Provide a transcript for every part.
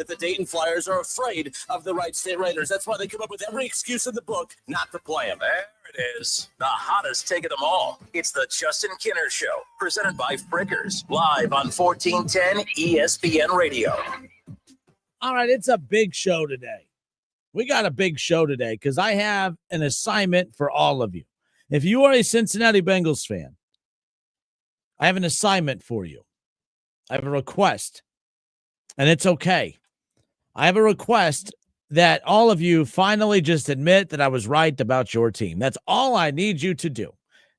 that the Dayton Flyers are afraid of the Wright State Raiders. That's why they come up with every excuse in the book not to play them. There it is. The hottest take of them all. It's the Justin Kinner Show, presented by Frickers, live on 1410 ESPN Radio. All right, it's a big show today. We got a big show today because I have an assignment for all of you. If you are a Cincinnati Bengals fan, I have an assignment for you. I have a request, and it's okay. I have a request that all of you finally just admit that I was right about your team. That's all I need you to do.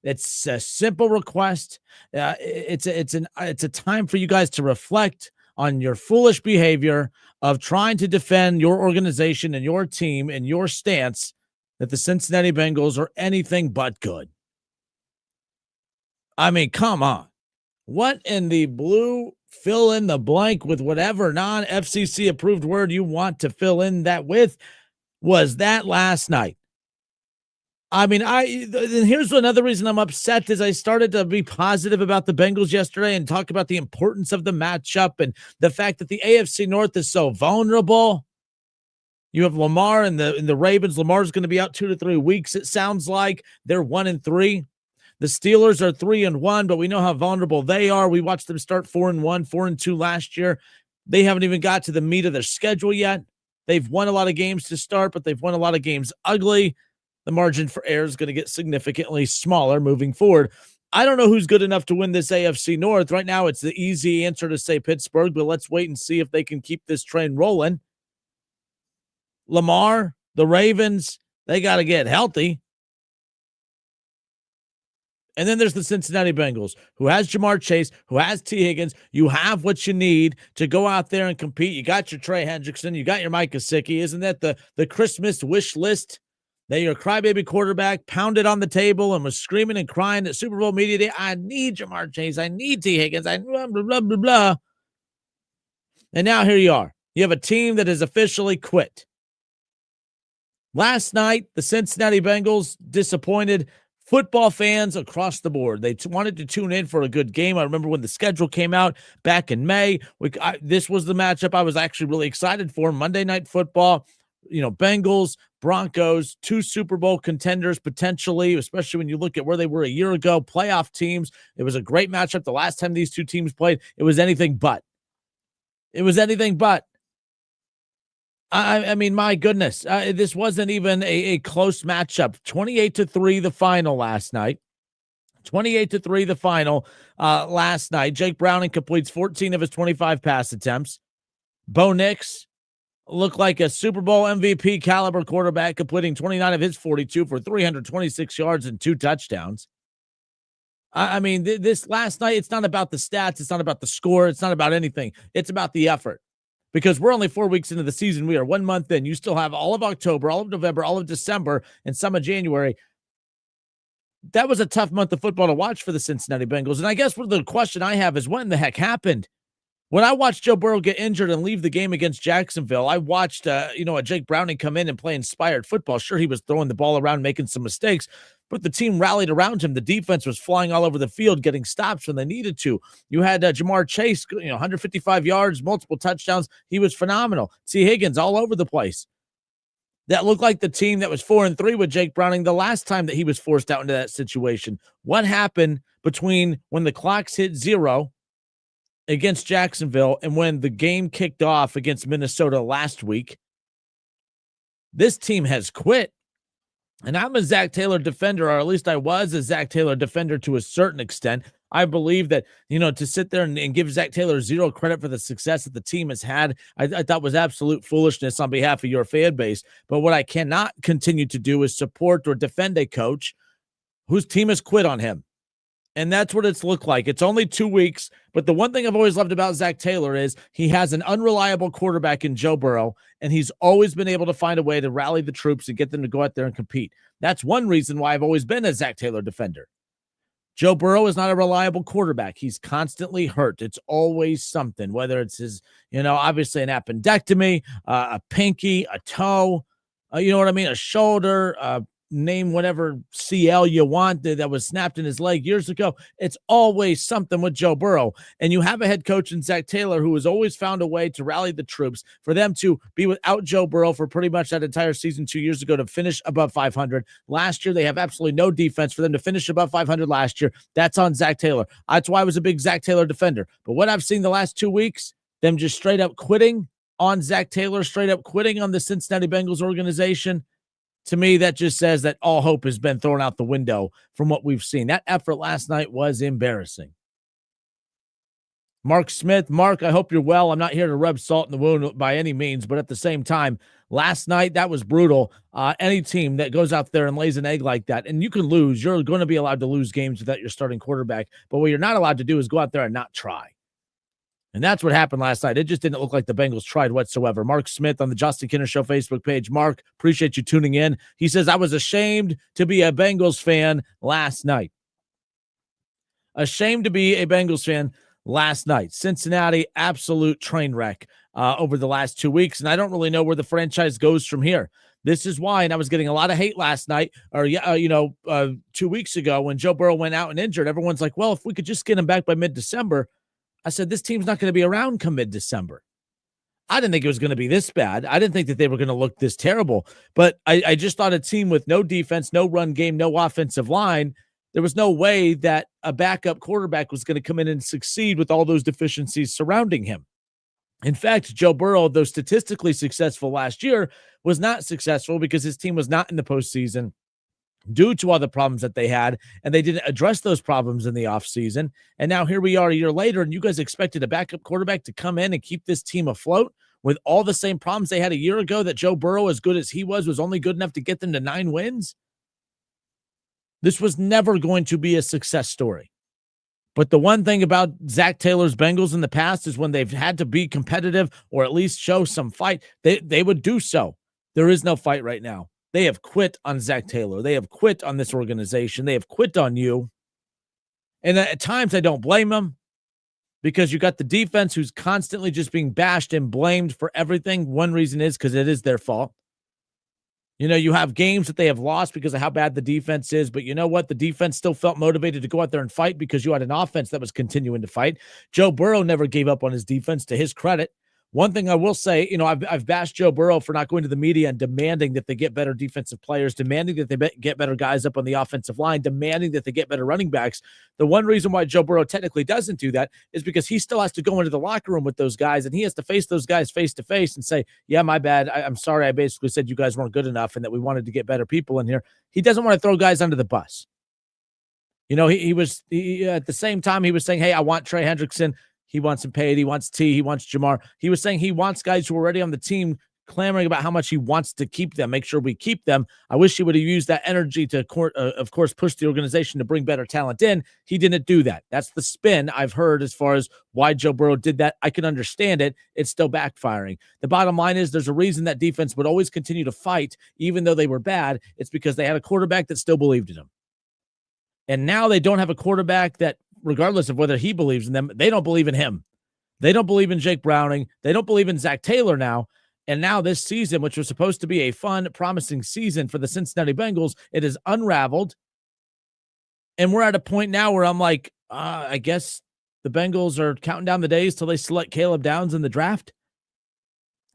It's a simple request. It's a time for you guys to reflect on your foolish behavior of trying to defend your organization and your team and your stance that the Cincinnati Bengals are anything but good. I mean, come on. What in the blue, fill in the blank with whatever non-FCC approved word you want to fill in that with, was that last night? I mean, here's another reason I'm upset is I started to be positive about the Bengals yesterday and talk about the importance of the matchup and the fact that the AFC North is so vulnerable. You have Lamar and the Ravens. Lamar's going to be out 2 to 3 weeks. It sounds like they're 1-3. The Steelers are 3-1, but we know how vulnerable they are. We watched them start 4-1, 4-2 last year. They haven't even got to the meat of their schedule yet. They've won a lot of games to start, but they've won a lot of games ugly. The margin for error is going to get significantly smaller moving forward. I don't know who's good enough to win this AFC North. Right now, it's the easy answer to say Pittsburgh, but let's wait and see if they can keep this train rolling. Lamar, the Ravens, they got to get healthy. And then there's the Cincinnati Bengals, who has Jamar Chase, who has T. Higgins. You have what you need to go out there and compete. You got your Trey Hendrickson. You got your Mike Gesicki. Isn't that the Christmas wish list that your crybaby quarterback pounded on the table and was screaming and crying at Super Bowl media day? I need Jamar Chase. I need T. Higgins. I blah, blah, blah, blah, blah. And now here you are. You have a team that has officially quit. Last night, the Cincinnati Bengals disappointed football fans across the board. They wanted to tune in for a good game. I remember when the schedule came out back in May. This was the matchup I was actually really excited for. Monday Night Football, Bengals, Broncos, 2 Super Bowl contenders potentially, especially when you look at where they were a year ago, playoff teams. It was a great matchup. The last time these two teams played, it was anything but. It was anything but. I mean, my goodness, this wasn't even a close matchup. 28-3 the final last night. 28-3 the final last night. Jake Browning completes 14 of his 25 pass attempts. Bo Nix looked like a Super Bowl MVP caliber quarterback, completing 29 of his 42 for 326 yards and 2 touchdowns. I mean, this last night, it's not about the stats. It's not about the score. It's not about anything. It's about the effort. Because we're only 4 weeks into the season. We are 1 month in. You still have all of October, all of November, all of December, and some of January. That was a tough month of football to watch for the Cincinnati Bengals. And I guess the question I have is, what in the heck happened? When I watched Joe Burrow get injured and leave the game against Jacksonville, I watched a Jake Browning come in and play inspired football. Sure, he was throwing the ball around, making some mistakes, but the team rallied around him. The defense was flying all over the field, getting stops when they needed to. You had Jamar Chase, 155 yards, multiple touchdowns. He was phenomenal. T. Higgins all over the place. That looked like the team that was 4-3 with Jake Browning the last time that he was forced out into that situation. What happened between when the clocks hit 0 against Jacksonville and when the game kicked off against Minnesota last week? This team has quit. And I'm a Zach Taylor defender, or at least I was a Zach Taylor defender to a certain extent. I believe that, to sit there and give Zach Taylor 0 credit for the success that the team has had, I thought was absolute foolishness on behalf of your fan base. But what I cannot continue to do is support or defend a coach whose team has quit on him. And that's what it's looked like. It's only 2 weeks, but the one thing I've always loved about Zach Taylor is he has an unreliable quarterback in Joe Burrow, and he's always been able to find a way to rally the troops and get them to go out there and compete. That's one reason why I've always been a Zach Taylor defender. Joe Burrow is not a reliable quarterback. He's constantly hurt. It's always something, whether it's his, obviously an appendectomy, a pinky, a toe, you know what I mean, a shoulder, name whatever CL you want that was snapped in his leg years ago. It's always something with Joe Burrow. And you have a head coach in Zach Taylor who has always found a way to rally the troops for them to be without Joe Burrow for pretty much that entire season 2 years ago to finish above 500. Last year, they have absolutely no defense for them to finish above 500 last year. That's on Zach Taylor. That's why I was a big Zach Taylor defender. But what I've seen the last 2 weeks, them just straight up quitting on Zach Taylor, straight up quitting on the Cincinnati Bengals organization, to me, that just says that all hope has been thrown out the window from what we've seen. That effort last night was embarrassing. Mark Smith, Mark, I hope you're well. I'm not here to rub salt in the wound by any means, but at the same time, last night, that was brutal. Any team that goes out there and lays an egg like that, and you can lose, you're going to be allowed to lose games without your starting quarterback, but what you're not allowed to do is go out there and not try. And that's what happened last night. It just didn't look like the Bengals tried whatsoever. Mark Smith on the Justin Kinner Show Facebook page. Mark, appreciate you tuning in. He says, I was ashamed to be a Bengals fan last night. Ashamed to be a Bengals fan last night. Cincinnati, absolute train wreck over the last 2 weeks. And I don't really know where the franchise goes from here. This is why, and I was getting a lot of hate last night, or 2 weeks ago when Joe Burrow went out and injured. Everyone's like, well, if we could just get him back by mid-December. I said, this team's not going to be around come mid-December. I didn't think it was going to be this bad. I didn't think that they were going to look this terrible. But I just thought a team with no defense, no run game, no offensive line, there was no way that a backup quarterback was going to come in and succeed with all those deficiencies surrounding him. In fact, Joe Burrow, though statistically successful last year, was not successful because his team was not in the postseason due to all the problems that they had, and they didn't address those problems in the offseason. And now here we are a year later, and you guys expected a backup quarterback to come in and keep this team afloat with all the same problems they had a year ago, that Joe Burrow, as good as he was only good enough to get them to 9 wins? This was never going to be a success story. But the one thing about Zach Taylor's Bengals in the past is when they've had to be competitive or at least show some fight, they would do so. There is no fight right now. They have quit on Zach Taylor. They have quit on this organization. They have quit on you. And at times I don't blame them, because you got the defense who's constantly just being bashed and blamed for everything. One reason is because it is their fault. You have games that they have lost because of how bad the defense is, but you know what? The defense still felt motivated to go out there and fight because you had an offense that was continuing to fight. Joe Burrow never gave up on his defense, to his credit. One thing I will say, I've bashed Joe Burrow for not going to the media and demanding that they get better defensive players, demanding that they get better guys up on the offensive line, demanding that they get better running backs. The one reason why Joe Burrow technically doesn't do that is because he still has to go into the locker room with those guys, and he has to face those guys face to face and say, yeah, my bad. I'm sorry. I basically said you guys weren't good enough and that we wanted to get better people in here. He doesn't want to throw guys under the bus. He was at the same time, he was saying, hey, I want Trey Hendrickson. He wants him paid. He wants T. He wants Jamar. He was saying he wants guys who are already on the team clamoring about how much he wants to keep them, make sure we keep them. I wish he would have used that energy to, of course, push the organization to bring better talent in. He didn't do that. That's the spin I've heard as far as why Joe Burrow did that. I can understand it. It's still backfiring. The bottom line is there's a reason that defense would always continue to fight, even though they were bad. It's because they had a quarterback that still believed in them. And now they don't have a quarterback that, regardless of whether he believes in them, they don't believe in him. They don't believe in Jake Browning. They don't believe in Zach Taylor now. And now this season, which was supposed to be a fun, promising season for the Cincinnati Bengals, it is unraveled. And we're at a point now where I'm like, I guess the Bengals are counting down the days till they select Caleb Downs in the draft.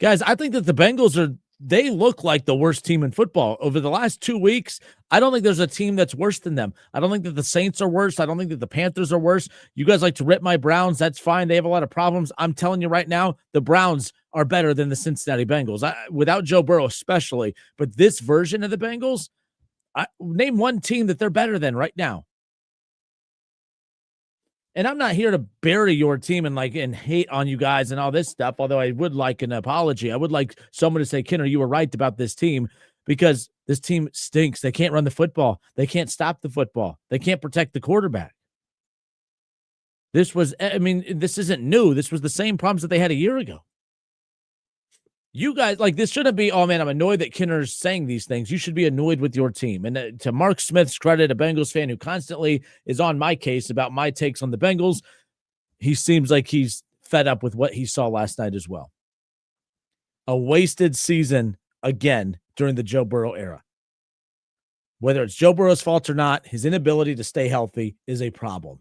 Guys, I think that the Bengals they look like the worst team in football. Over the last 2 weeks, I don't think there's a team that's worse than them. I don't think that the Saints are worse. I don't think that the Panthers are worse. You guys like to rip my Browns. That's fine. They have a lot of problems. I'm telling you right now, the Browns are better than the Cincinnati Bengals, without Joe Burrow especially. But this version of the Bengals, name one team that they're better than right now. And I'm not here to bury your team and hate on you guys and all this stuff, although I would like an apology. I would like someone to say, Kinner, you were right about this team, because this team stinks. They can't run the football. They can't stop the football. They can't protect the quarterback. This isn't new. This was the same problems that they had a year ago. You guys, this shouldn't be, oh man, I'm annoyed that Kinner's saying these things. You should be annoyed with your team. And to Mark Smith's credit, a Bengals fan who constantly is on my case about my takes on the Bengals, he seems like he's fed up with what he saw last night as well. A wasted season again during the Joe Burrow era. Whether it's Joe Burrow's fault or not, his inability to stay healthy is a problem.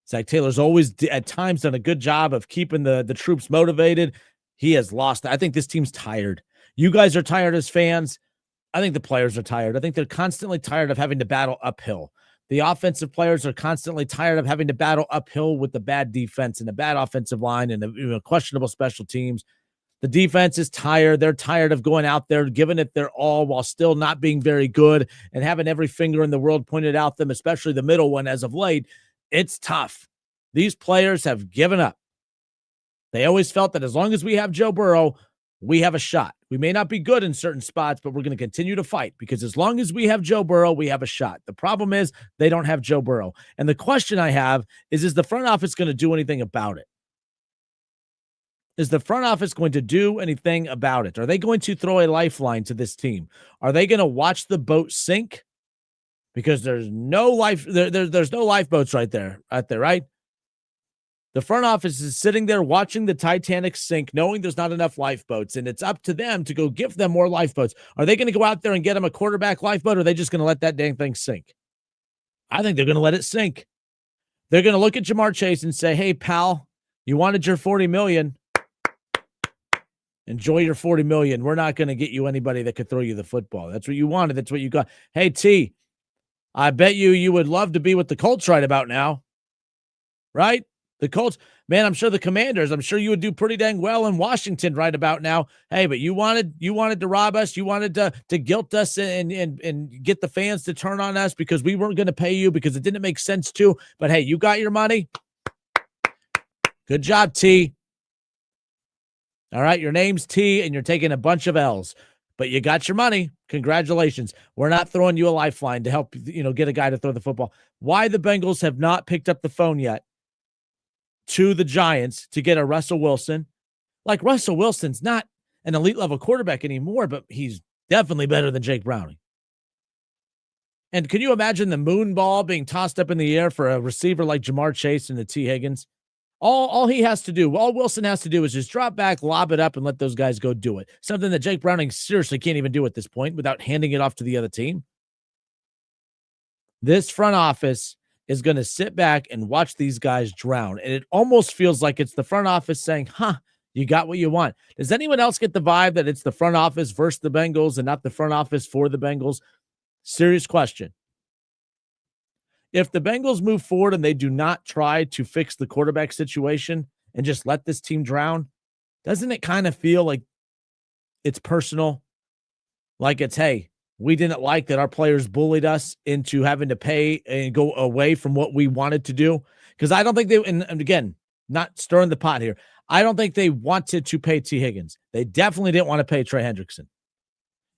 Zach Taylor's always at times done a good job of keeping the troops motivated. He has lost. I think this team's tired. You guys are tired as fans. I think the players are tired. I think they're constantly tired of having to battle uphill. The offensive players are constantly tired of having to battle uphill with the bad defense and the bad offensive line and the questionable special teams. The defense is tired. They're tired of going out there, giving it their all while still not being very good and having every finger in the world pointed out them, especially the middle one as of late. It's tough. These players have given up. They always felt that as long as we have Joe Burrow, we have a shot. We may not be good in certain spots, but we're going to continue to fight because as long as we have Joe Burrow, we have a shot. The problem is they don't have Joe Burrow. And the question I have is the front office going to do anything about it? Is the front office going to do anything about it? Are they going to throw a lifeline to this team? Are they going to watch the boat sink? Because there's no life, there's no lifeboats right there, right? The front office is sitting there watching the Titanic sink, knowing there's not enough lifeboats, and it's up to them to go give them more lifeboats. Are they going to go out there and get them a quarterback lifeboat, or are they just going to let that dang thing sink? I think they're going to let it sink. They're going to look at Jamar Chase and say, hey, pal, you wanted your $40 million. Enjoy your $40 million. We're not going to get you anybody that could throw you the football. That's what you wanted. That's what you got. Hey, T, I bet you would love to be with the Colts right about now, right? The Colts, man, I'm sure the Commanders, I'm sure you would do pretty dang well in Washington right about now. Hey, but you wanted to rob us. You wanted to guilt us and get the fans to turn on us because we weren't going to pay you because it didn't make sense to. But hey, you got your money. Good job, T. All right, your name's T, and you're taking a bunch of L's. But you got your money. Congratulations. We're not throwing you a lifeline to help, get a guy to throw the football. Why the Bengals have not picked up the phone yet to the Giants to get a Russell Wilson. Like, Russell Wilson's not an elite level quarterback anymore, but he's definitely better than Jake Browning. And can you imagine the moon ball being tossed up in the air for a receiver like Jamar Chase and the T. Higgins? All he has to do, all Wilson has to do is just drop back, lob it up, and let those guys go do it. Something that Jake Browning seriously can't even do at this point without handing it off to the other team. This front office is going to sit back and watch these guys drown. And it almost feels like it's the front office saying, you got what you want. Does anyone else get the vibe that it's the front office versus the Bengals and not the front office for the Bengals? Serious question. If the Bengals move forward and they do not try to fix the quarterback situation and just let this team drown, doesn't it kind of feel like it's personal? Like it's, hey, we didn't like that our players bullied us into having to pay and go away from what we wanted to do. Because I don't think they, and again, not stirring the pot here, I don't think they wanted to pay T. Higgins. They definitely didn't want to pay Trey Hendrickson.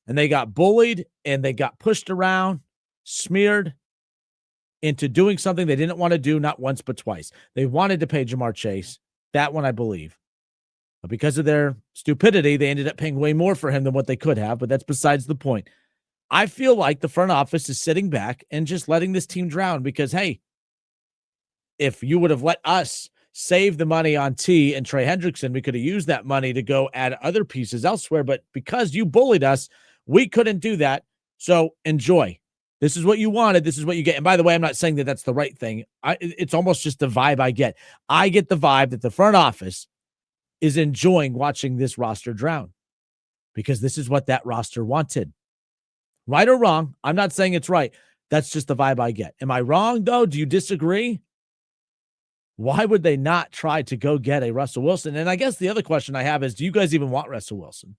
And they got bullied and they got pushed around, smeared into doing something they didn't want to do, not once but twice. They wanted to pay Jamar Chase. That one, I believe. But because of their stupidity, they ended up paying way more for him than what they could have, but that's besides the point. I feel like the front office is sitting back and just letting this team drown because, hey, if you would have let us save the money on T and Trey Hendrickson, we could have used that money to go add other pieces elsewhere. But because you bullied us, we couldn't do that. So enjoy. This is what you wanted. This is what you get. And by the way, I'm not saying that that's the right thing. It's almost just the vibe I get. I get the vibe that the front office is enjoying watching this roster drown because this is what that roster wanted. Right or wrong, I'm not saying it's right. That's just the vibe I get. Am I wrong, though? Do you disagree? Why would they not try to go get a Russell Wilson? And I guess the other question I have is, do you guys even want Russell Wilson?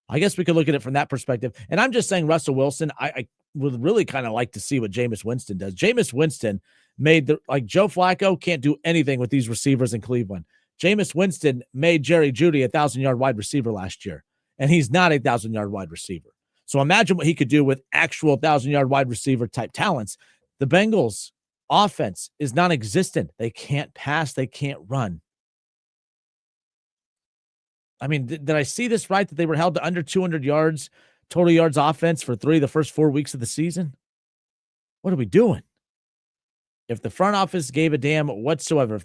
I guess we could look at it from that perspective. And I'm just saying Russell Wilson, I would really kind of like to see what Jameis Winston does. Jameis Winston made Joe Flacco can't do anything with these receivers in Cleveland. Jameis Winston made Jerry Jeudy a 1,000-yard wide receiver last year, and he's not a 1,000-yard wide receiver. So imagine what he could do with actual 1,000-yard wide receiver type talents. The Bengals offense is non-existent. They can't pass. They can't run. I mean, did I see this right, that they were held to under 200 yards, total yards offense for 3 of the first 4 weeks of the season? What are we doing? If the front office gave a damn whatsoever, if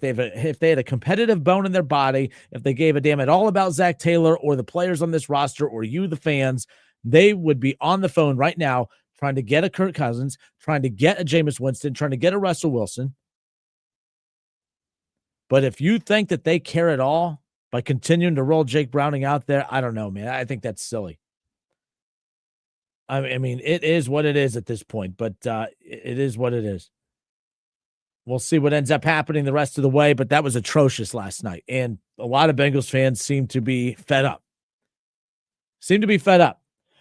they had a competitive bone in their body, if they gave a damn at all about Zach Taylor or the players on this roster or you, the fans, they would be on the phone right now trying to get a Kirk Cousins, trying to get a Jameis Winston, trying to get a Russell Wilson. But if you think that they care at all by continuing to roll Jake Browning out there, I don't know, man. I think that's silly. I mean, it is what it is at this point, but it is what it is. We'll see what ends up happening the rest of the way, but that was atrocious last night. And a lot of Bengals fans seem to be fed up.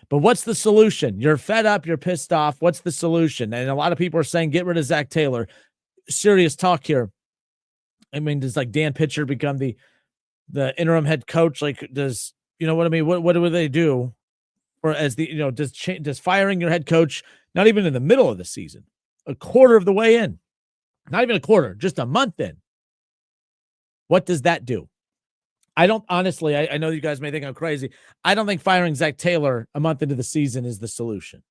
But what's the solution? You're fed up. You're pissed off. What's the solution? And a lot of people are saying, get rid of Zach Taylor. Serious talk here. I mean, does like Dan Pitcher become the interim head coach? Like, does, you know what I mean? What do they do? Or as the, does firing your head coach, not even in the middle of the season, a quarter of the way in, not even a quarter, just a month in. What does that do? I don't, honestly, I know you guys may think I'm crazy. I don't think firing Zach Taylor a month into the season is the solution.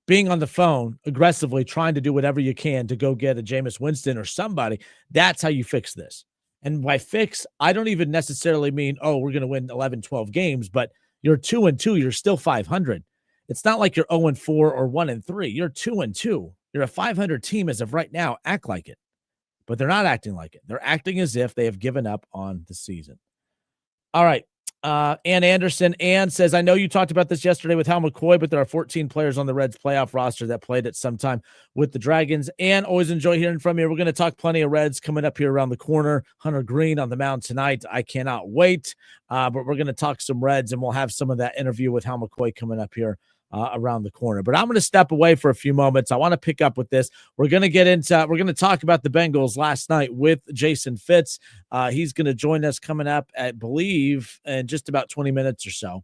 Being on the phone, aggressively trying to do whatever you can to go get a Jameis Winston or somebody, that's how you fix this. And by fix, I don't even necessarily mean, oh, we're going to win 11, 12 games, but you're 2-2, you're still 500. It's not like you're 0-4 or 1-3. You're 2-2. You're a 500 team as of right now. Act like it. But they're not acting like it. They're acting as if they have given up on the season. All right. Ann Anderson. Ann says, I know you talked about this yesterday with Hal McCoy, but there are 14 players on the Reds playoff roster that played at some time with the Dragons. Ann, always enjoy hearing from you. We're going to talk plenty of Reds coming up here around the corner. Hunter Green on the mound tonight. I cannot wait. But we're going to talk some Reds, and we'll have some of that interview with Hal McCoy coming up here around the corner. But I'm going to step away for a few moments. I want to pick up with this. We're going to talk about the Bengals last night with Jason Fitz. He's going to join us coming up, I believe, in just about 20 minutes or so.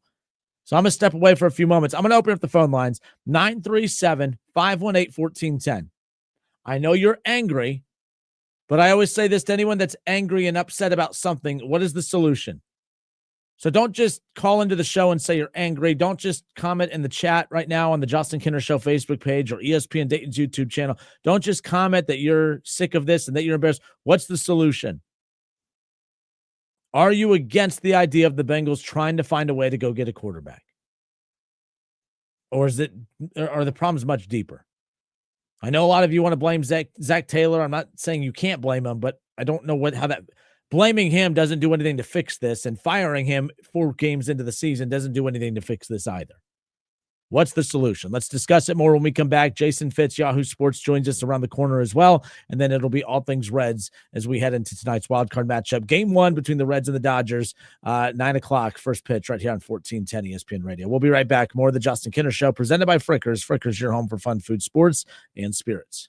So I'm going to step away for a few moments. I'm going to open up the phone lines, 937-518-1410. I know you're angry, but I always say this to anyone that's angry and upset about something. What is the solution? So don't just call into the show and say you're angry. Don't just comment in the chat right now on the Justin Kinner Show Facebook page or ESPN Dayton's YouTube channel. Don't just comment that you're sick of this and that you're embarrassed. What's the solution? Are you against the idea of the Bengals trying to find a way to go get a quarterback? Or are the problems much deeper? I know a lot of you want to blame Zach Taylor. I'm not saying you can't blame him, but I don't know how that blaming him doesn't do anything to fix this, and firing him 4 games into the season doesn't do anything to fix this either. What's the solution? Let's discuss it more when we come back. Jason Fitz, Yahoo Sports, joins us around the corner as well, and then it'll be all things Reds as we head into tonight's wildcard matchup. Game 1 between the Reds and the Dodgers, 9 o'clock, first pitch right here on 1410 ESPN Radio. We'll be right back. More of the Justin Kinner Show presented by Frickers. Frickers, your home for fun, food, sports, and spirits.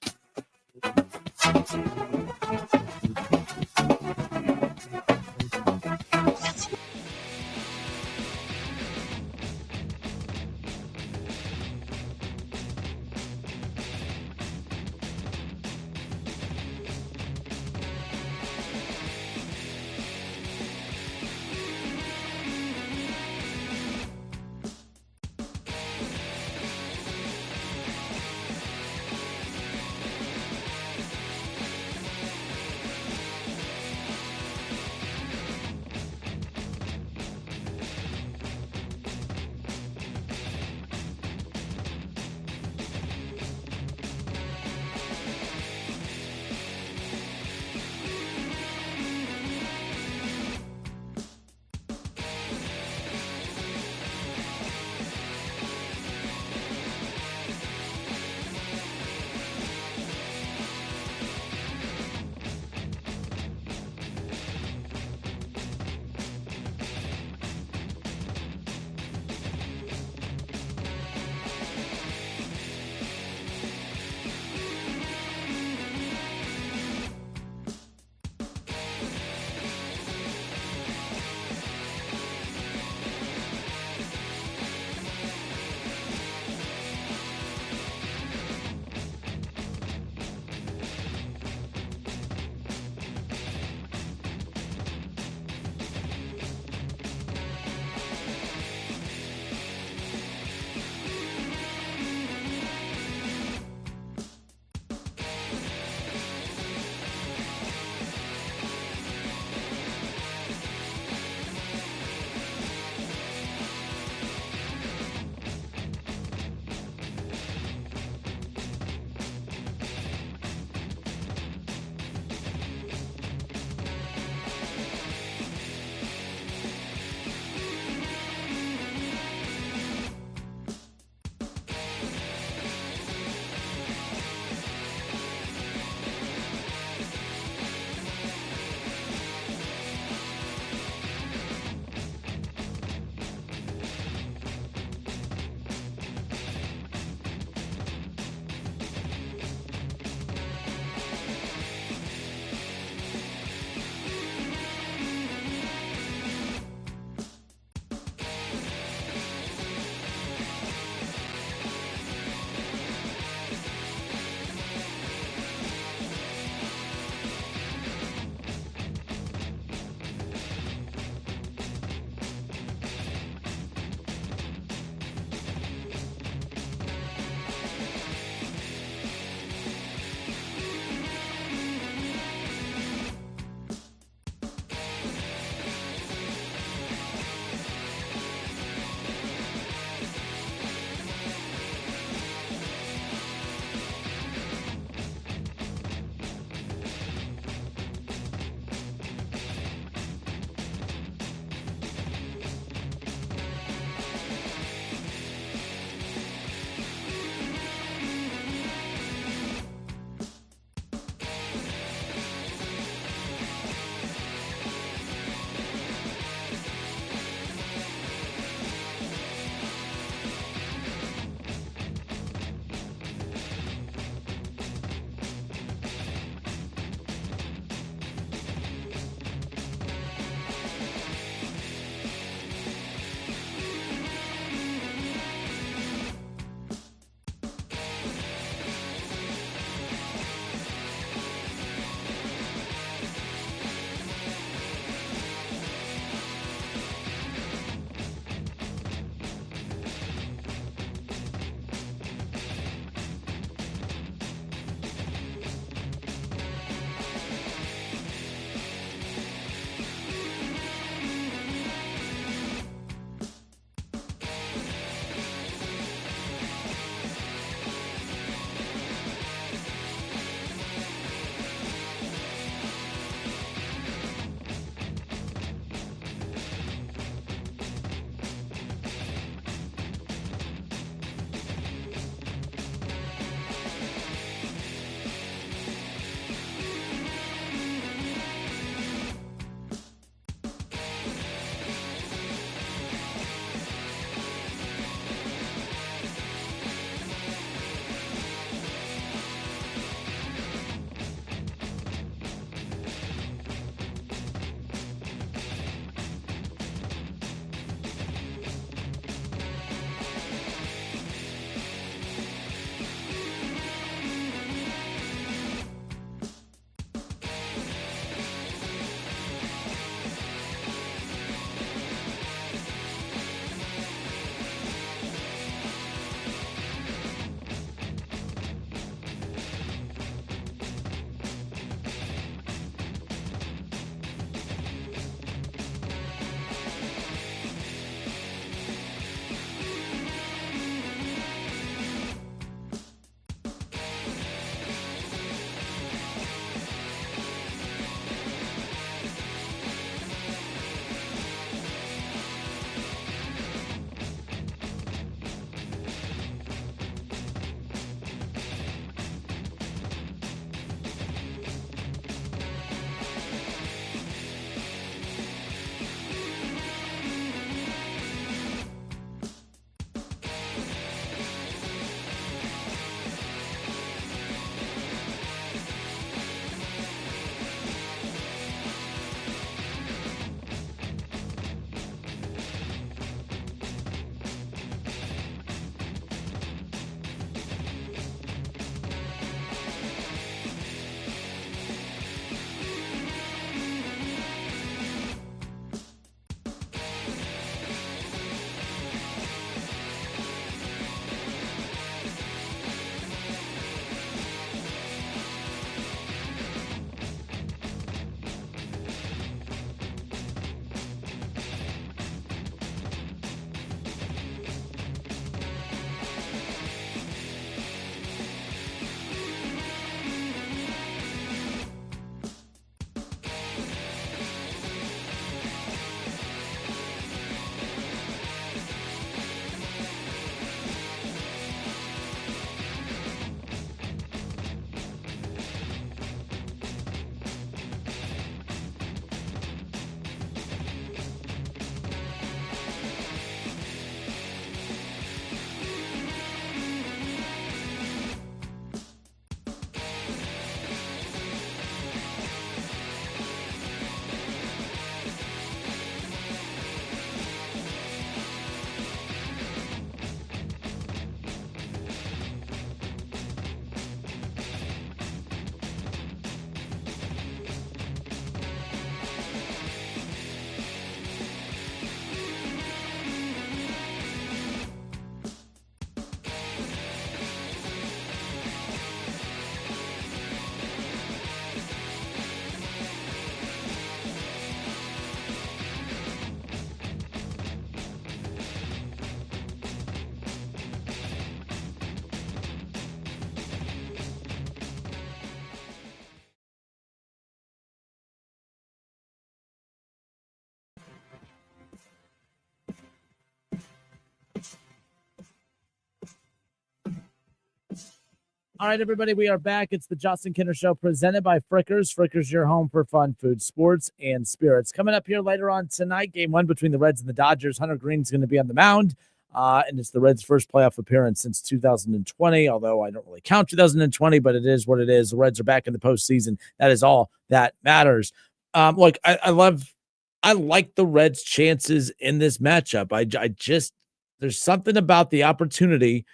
All right, everybody, we are back. It's the Justin Kinner Show presented by Frickers. Frickers, your home for fun, food, sports, and spirits. Coming up here later on tonight, game one between the Reds and the Dodgers. Hunter Green's going to be on the mound, and it's the Reds' first playoff appearance since 2020, although I don't really count 2020, but it is what it is. The Reds are back in the postseason. That is all that matters. Look, I like the Reds' chances in this matchup. I just, there's something about the opportunity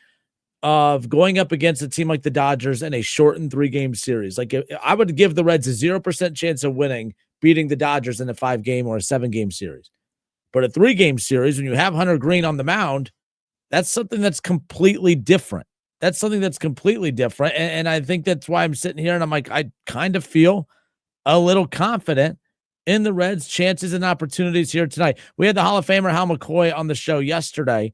of going up against a team like the Dodgers in a shortened 3-game series. Like, I would give the Reds a 0% chance of beating the Dodgers in a 5-game or a 7-game series. But a 3-game series, when you have Hunter Green on the mound, that's something that's completely different. And I think that's why I'm sitting here and I'm like, I kind of feel a little confident in the Reds' chances and opportunities here tonight. We had the Hall of Famer Hal McCoy on the show yesterday,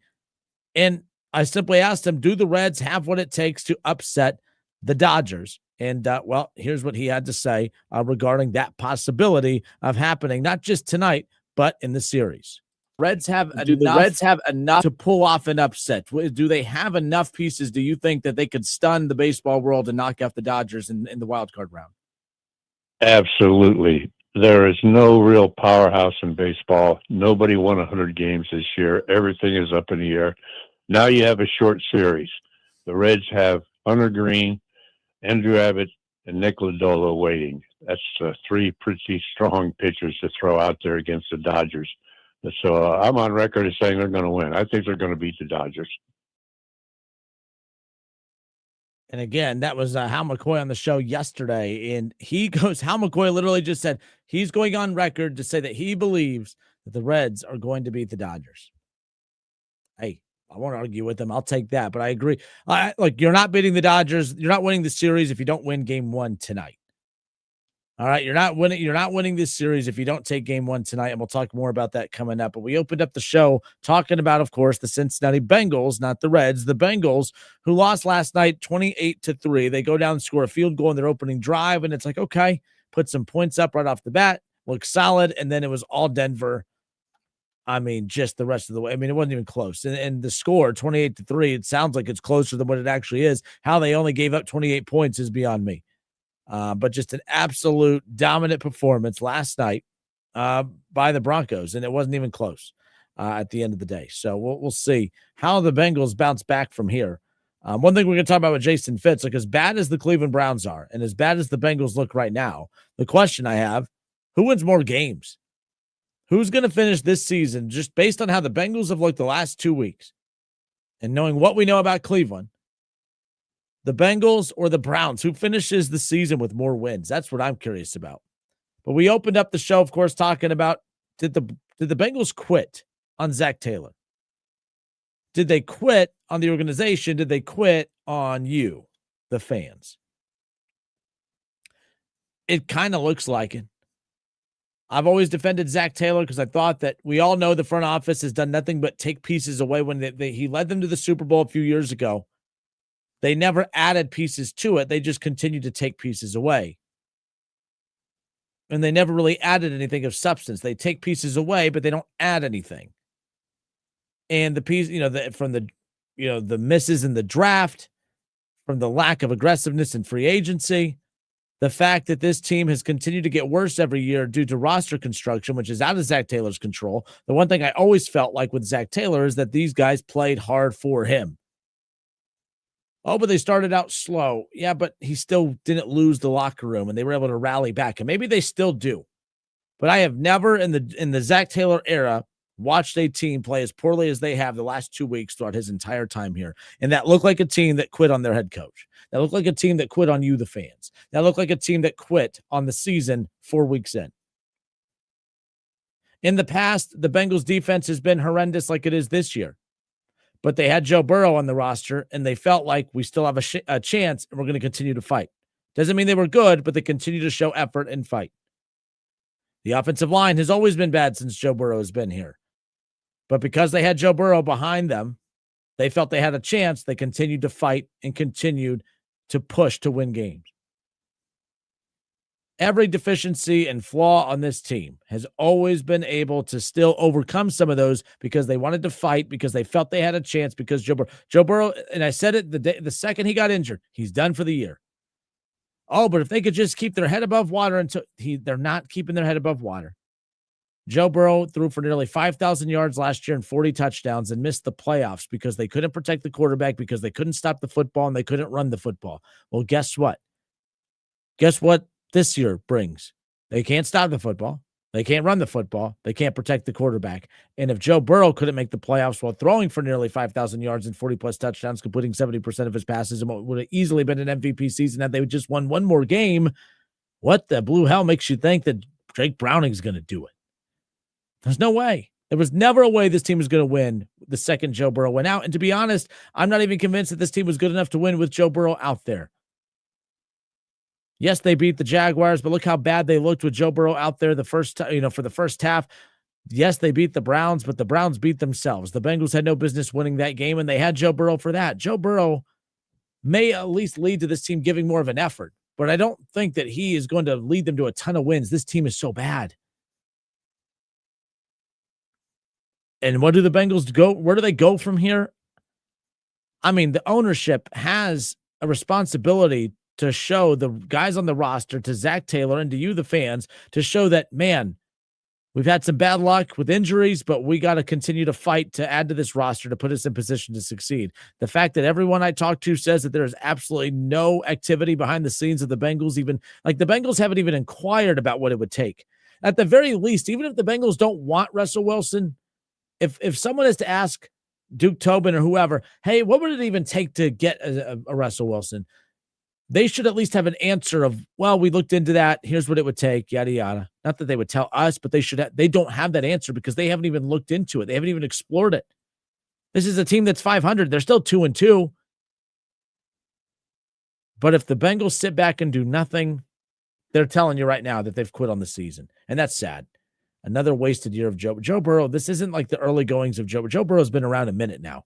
and I simply asked him, do the Reds have what it takes to upset the Dodgers? And, well, here's what he had to say regarding that possibility of happening, not just tonight, but in the series. Do the Reds have enough to pull off an upset? Do they have enough pieces, do you think, that they could stun the baseball world and knock out the Dodgers in the wild card round? Absolutely. There is no real powerhouse in baseball. Nobody won 100 games this year. Everything is up in the air. Now you have a short series. The Reds have Hunter Green, Andrew Abbott, and Nick Lodolo waiting. That's 3 pretty strong pitchers to throw out there against the Dodgers. So I'm on record as saying they're going to win. I think they're going to beat the Dodgers. And again, that was Hal McCoy on the show yesterday. And Hal McCoy literally just said he's going on record to say that he believes that the Reds are going to beat the Dodgers. Hey, I won't argue with him. I'll take that. But I agree. Look, you're not beating the Dodgers. You're not winning the series if you don't win game 1 tonight. All right, you're not winning this series if you don't take game 1 tonight, and we'll talk more about that coming up. But we opened up the show talking about, of course, the Cincinnati Bengals, not the Reds. The Bengals, who lost last night 28-3. They go down and score a field goal in their opening drive, and it's like, okay, put some points up right off the bat, look solid, and then it was all Denver. I mean, just the rest of the way. I mean, it wasn't even close. And the score, 28-3, it sounds like it's closer than what it actually is. How they only gave up 28 points is beyond me. But just an absolute dominant performance last night by the Broncos, and it wasn't even close at the end of the day. So we'll see how the Bengals bounce back from here. One thing we're going to talk about with Jason Fitz, like as bad as the Cleveland Browns are and as bad as the Bengals look right now, the question I have, who wins more games? Who's going to finish this season just based on how the Bengals have looked the last 2 weeks and knowing what we know about Cleveland? The Bengals or the Browns? Who finishes the season with more wins? That's what I'm curious about. But we opened up the show, of course, talking about did the Bengals quit on Zach Taylor? Did they quit on the organization? Did they quit on you, the fans? It kind of looks like it. I've always defended Zach Taylor because I thought that we all know the front office has done nothing but take pieces away. When he led them to the Super Bowl a few years ago, they never added pieces to it. They just continued to take pieces away. And they never really added anything of substance. They take pieces away, but they don't add anything. And the piece, from the misses in the draft, from the lack of aggressiveness in free agency, the fact that this team has continued to get worse every year due to roster construction, which is out of Zach Taylor's control. The one thing I always felt like with Zach Taylor is that these guys played hard for him. Oh, but they started out slow. Yeah, but he still didn't lose the locker room, and they were able to rally back. And maybe they still do. But I have never in the Zach Taylor era watched a team play as poorly as they have the last 2 weeks throughout his entire time here. And that looked like a team that quit on their head coach. That looked like a team that quit on you, the fans. That looked like a team that quit on the season 4 weeks in. In the past, the Bengals defense has been horrendous like it is this year. But they had Joe Burrow on the roster, and they felt like we still have a chance, and we're going to continue to fight. Doesn't mean they were good, but they continue to show effort and fight. The offensive line has always been bad since Joe Burrow has been here. But because they had Joe Burrow behind them, they felt they had a chance. They continued to fight and continued to push to win games. every deficiency and flaw on this team has always been able to still overcome some of those because they wanted to fight, because they felt they had a chance, because Joe Burrow, and I said it the second he got injured, he's done for the year. Oh, but if they could just keep their head above water until they're not keeping their head above water. Joe Burrow threw for nearly 5,000 yards last year and 40 touchdowns and missed the playoffs because they couldn't protect the quarterback, because they couldn't stop the football, and they couldn't run the football. Well, guess what? Guess what this year brings? They can't stop the football. They can't run the football. They can't protect the quarterback. And if Joe Burrow couldn't make the playoffs while throwing for nearly 5,000 yards and 40-plus touchdowns, completing 70% of his passes, and what would have easily been an MVP season had they just won one more game, what the blue hell makes you think that Jake Browning's going to do it? There's no way. There was never a way this team was going to win the second Joe Burrow went out. And to be honest, I'm not even convinced that this team was good enough to win with Joe Burrow out there. Yes, they beat the Jaguars, but look how bad they looked with Joe Burrow out there for the first half. Yes, they beat the Browns, but the Browns beat themselves. The Bengals had no business winning that game, and they had Joe Burrow for that. Joe Burrow may at least lead to this team giving more of an effort, but I don't think that he is going to lead them to a ton of wins. This team is so bad. And what do the Bengals go? Where do they go from here? I mean, the ownership has a responsibility to show the guys on the roster, to Zach Taylor and to you, the fans, to show that, man, we've had some bad luck with injuries, but we got to continue to fight to add to this roster to put us in position to succeed. The fact that everyone I talk to says that there is absolutely no activity behind the scenes of the Bengals, even like the Bengals haven't even inquired about what it would take. At the very least, even if the Bengals don't want Russell Wilson, if someone is to ask Duke Tobin or whoever, hey, what would it even take to get a Russell Wilson? They should at least have an answer of, well, we looked into that. Here's what it would take, yada, yada. Not that they would tell us, but they don't have that answer because they haven't even looked into it. They haven't even explored it. This is a team that's 500. They're still 2-2. But if the Bengals sit back and do nothing, they're telling you right now that they've quit on the season. And that's sad. Another wasted year of Joe Burrow. This isn't like the early goings of Joe. Joe Burrow's been around a minute now.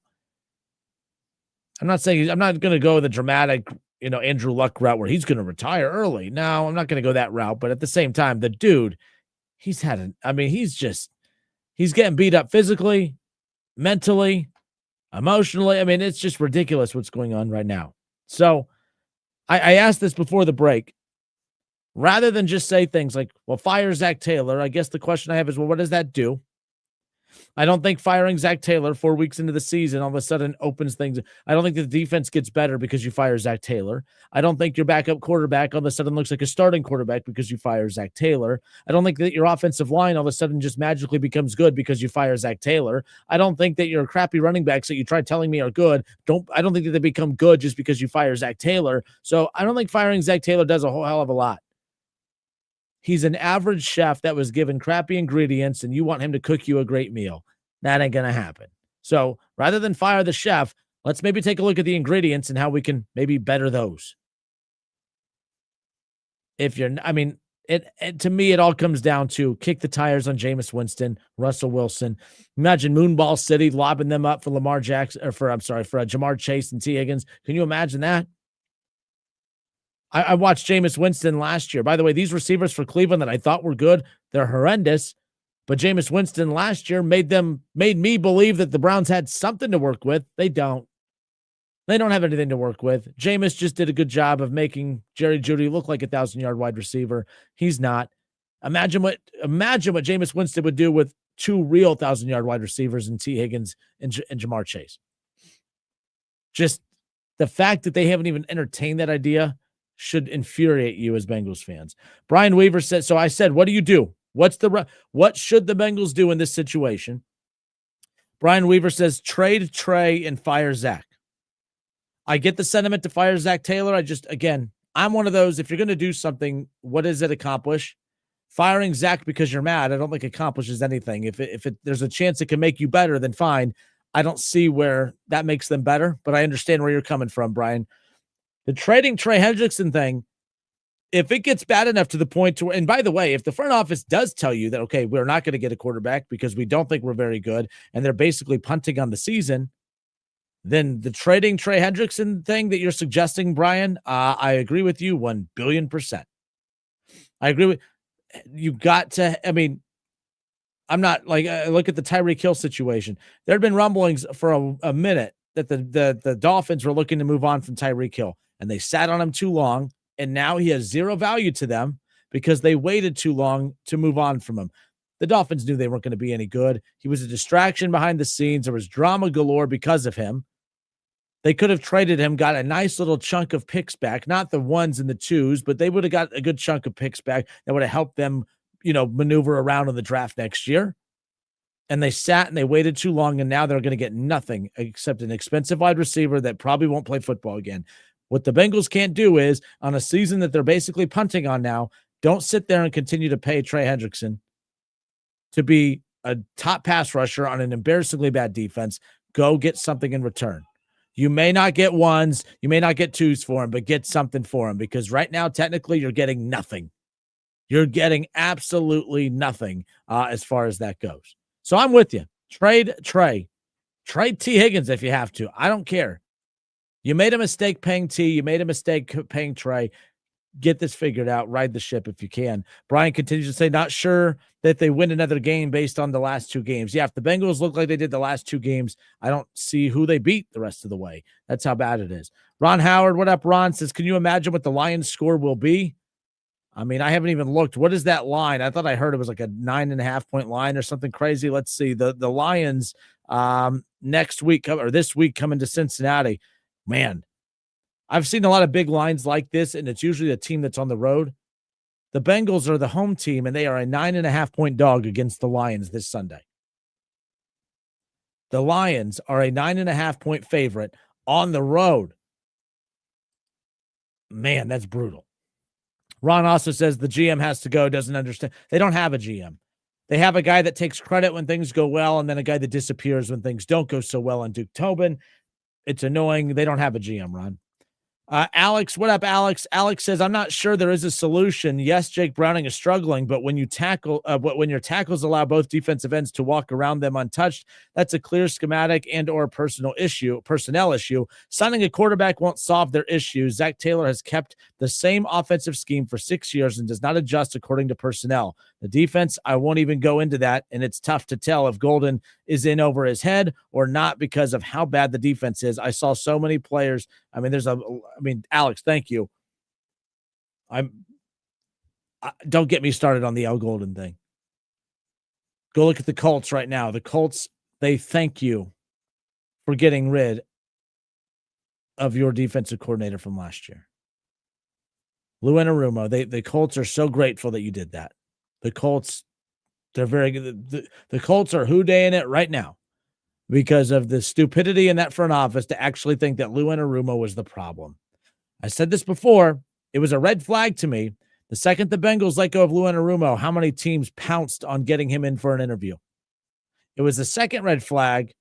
I'm not going to go the dramatic, Andrew Luck route where he's going to retire early. No, I'm not going to go that route. But at the same time, the dude, he's getting beat up physically, mentally, emotionally. I mean, it's just ridiculous what's going on right now. So I asked this before the break. Rather than just say things like, well, fire Zach Taylor, I guess the question I have is, well, what does that do? I don't think firing Zach Taylor 4 weeks into the season all of a sudden opens things. I don't think the defense gets better because you fire Zach Taylor. I don't think your backup quarterback all of a sudden looks like a starting quarterback because you fire Zach Taylor. I don't think that your offensive line all of a sudden just magically becomes good because you fire Zach Taylor. I don't think that your crappy running backs that you tried telling me are good. I don't think that they become good just because you fire Zach Taylor. So I don't think firing Zach Taylor does a whole hell of a lot. He's an average chef that was given crappy ingredients and you want him to cook you a great meal. That ain't going to happen. So rather than fire the chef, let's maybe take a look at the ingredients and how we can maybe better those. To me, it all comes down to kick the tires on Jameis Winston, Russell Wilson. Imagine Moonball City lobbing them up for Jamar Chase and T. Higgins. Can you imagine that? I watched Jameis Winston last year. By the way, these receivers for Cleveland that I thought were good, they're horrendous. But Jameis Winston last year made me believe that the Browns had something to work with. They don't. They don't have anything to work with. Jameis just did a good job of making Jerry Jeudy look like a 1,000-yard wide receiver. He's not. Imagine what Jameis Winston would do with two real 1,000-yard wide receivers in T. Higgins and Jamar Chase. Just the fact that they haven't even entertained that idea should infuriate you as Bengals fans. Brian Weaver said, so I said, what do you do? What should the Bengals do in this situation? Brian Weaver says, trade Trey and fire Zach. I get the sentiment to fire Zach Taylor. I'm one of those, if you're going to do something, what does it accomplish? Firing Zach because you're mad, I don't think accomplishes anything. If there's a chance it can make you better, then fine. I don't see where that makes them better, but I understand where you're coming from, Brian. The trading Trey Hendrickson thing, if it gets bad enough to the point to where, and by the way, if the front office does tell you that, okay, we're not going to get a quarterback because we don't think we're very good, and they're basically punting on the season, then the trading Trey Hendrickson thing that you're suggesting, Brian, I agree with you 1,000,000,000%. I agree with you. Got to, I mean, I'm not like, look at the Tyreek Hill situation. There had been rumblings for a minute that the Dolphins were looking to move on from Tyreek Hill, and they sat on him too long, and now he has zero value to them because they waited too long to move on from him. The Dolphins knew they weren't going to be any good. He was a distraction behind the scenes. There was drama galore because of him. They could have traded him, got a nice little chunk of picks back, not the ones and the twos, but they would have got a good chunk of picks back that would have helped them, maneuver around in the draft next year. And they sat and they waited too long, and now they're going to get nothing except an expensive wide receiver that probably won't play football again. What the Bengals can't do is, on a season that they're basically punting on now, don't sit there and continue to pay Trey Hendrickson to be a top pass rusher on an embarrassingly bad defense. Go get something in return. You may not get ones, you may not get twos for him, but get something for him, because right now, technically, you're getting nothing. You're getting absolutely nothing as far as that goes. So I'm with you. Trade Trey. Trade T. Higgins if you have to. I don't care. You made a mistake paying T. You made a mistake paying Trey. Get this figured out. Ride the ship if you can. Brian continues to say, not sure that they win another game based on the last two games. Yeah, if the Bengals look like they did the last two games, I don't see who they beat the rest of the way. That's how bad it is. Ron Howard, what up, Ron? Says, can you imagine what the Lions score will be? I mean, I haven't even looked. What is that line? I thought I heard it was like a 9.5 point line or something crazy. Let's see. The Lions next week or this week coming to Cincinnati. Man, I've seen a lot of big lines like this, and it's usually a team that's on the road. The Bengals are the home team, and they are a 9.5 point dog against the Lions this Sunday. The Lions are a 9.5 point favorite on the road. Man, that's brutal. Ron also says the GM has to go, doesn't understand. They don't have a GM. They have a guy that takes credit when things go well, and then a guy that disappears when things don't go so well on Duke Tobin. It's annoying. They don't have a GM, Ron. Alex, what up, Alex? Alex says, I'm not sure there is a solution. Yes, Jake Browning is struggling, but when your tackles allow both defensive ends to walk around them untouched, that's a clear schematic and or personnel issue. Signing a quarterback won't solve their issues. Zach Taylor has kept the same offensive scheme for 6 years and does not adjust according to personnel. The defense, I won't even go into that, and it's tough to tell if Golden is in over his head or not because of how bad the defense is. I saw so many players. Alex, thank you. Don't get me started on the Al Golden thing. Go look at the Colts right now. The Colts, they thank you for getting rid of your defensive coordinator from last year. Lou Anarumo, the Colts are so grateful that you did that. The Colts, they're very good. The Colts are hoo-daying it right now because of the stupidity in that front office to actually think that Lou Anarumo was the problem. I said this before. It was a red flag to me. The second the Bengals let go of Lou Anarumo, how many teams pounced on getting him in for an interview? It was the second red flag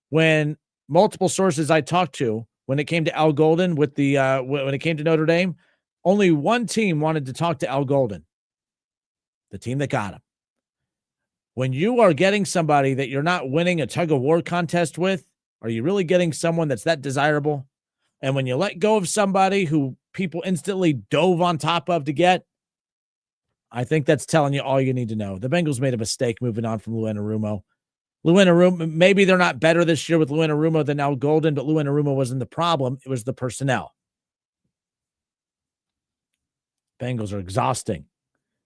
when multiple sources I talked to, when it came to Al Golden when it came to Notre Dame, only one team wanted to talk to Al Golden. The team that got him. When you are getting somebody that you're not winning a tug-of-war contest with, are you really getting someone that's that desirable? And when you let go of somebody who people instantly dove on top of to get, I think that's telling you all you need to know. The Bengals made a mistake moving on from Lou Anarumo. Lou Anarumo, maybe they're not better this year with Lou Anarumo than Al Golden, but Lou Anarumo wasn't the problem. It was the personnel. Bengals are exhausting.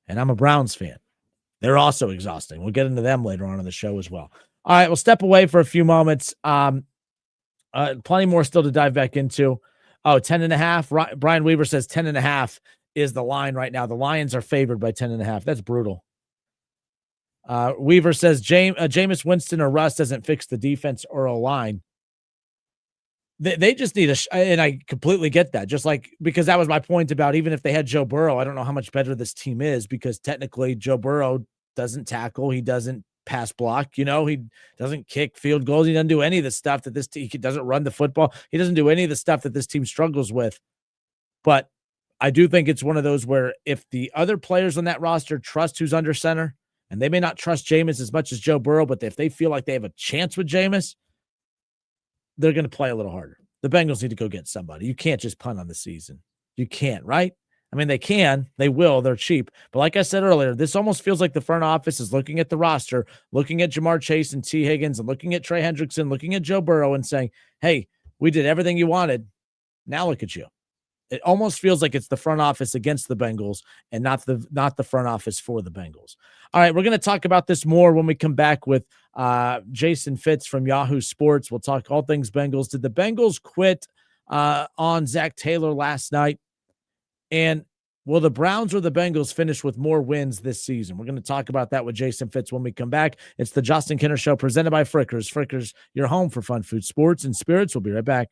And I'm a Browns fan. They're also exhausting. We'll get into them later on in the show as well. All right, we'll step away for a few moments. Plenty more still to dive back into. 10.5. Brian Weaver says 10.5 is the line right now. The Lions are favored by 10.5. That's brutal. Weaver says Jameis Winston or Russ doesn't fix the defense or a line. They just need and I completely get that. Just like, because that was my point about even if they had Joe Burrow, I don't know how much better this team is because technically Joe Burrow doesn't tackle. He doesn't pass block. He doesn't kick field goals. He doesn't do any of the stuff that this team, he doesn't run the football. He doesn't do any of the stuff that this team struggles with. But I do think it's one of those where if the other players on that roster trust who's under center, and they may not trust Jameis as much as Joe Burrow, but if they feel like they have a chance with Jameis, they're going to play a little harder. The Bengals need to go get somebody. You can't just punt on the season. You can't, right? I mean, they will, they're cheap. But like I said earlier, this almost feels like the front office is looking at the roster, looking at Jamar Chase and T. Higgins, and looking at Trey Hendrickson, looking at Joe Burrow and saying, hey, we did everything you wanted. Now look at you. It almost feels like it's the front office against the Bengals and not the front office for the Bengals. All right, we're going to talk about this more when we come back with Jason Fitz from Yahoo Sports. We'll talk all things Bengals. Did the Bengals quit on Zach Taylor last night? And will the Browns or the Bengals finish with more wins this season? We're going to talk about that with Jason Fitz when we come back. It's the Justin Kinner Show presented by Frickers. Frickers, your home for fun food, sports, and spirits. We'll be right back.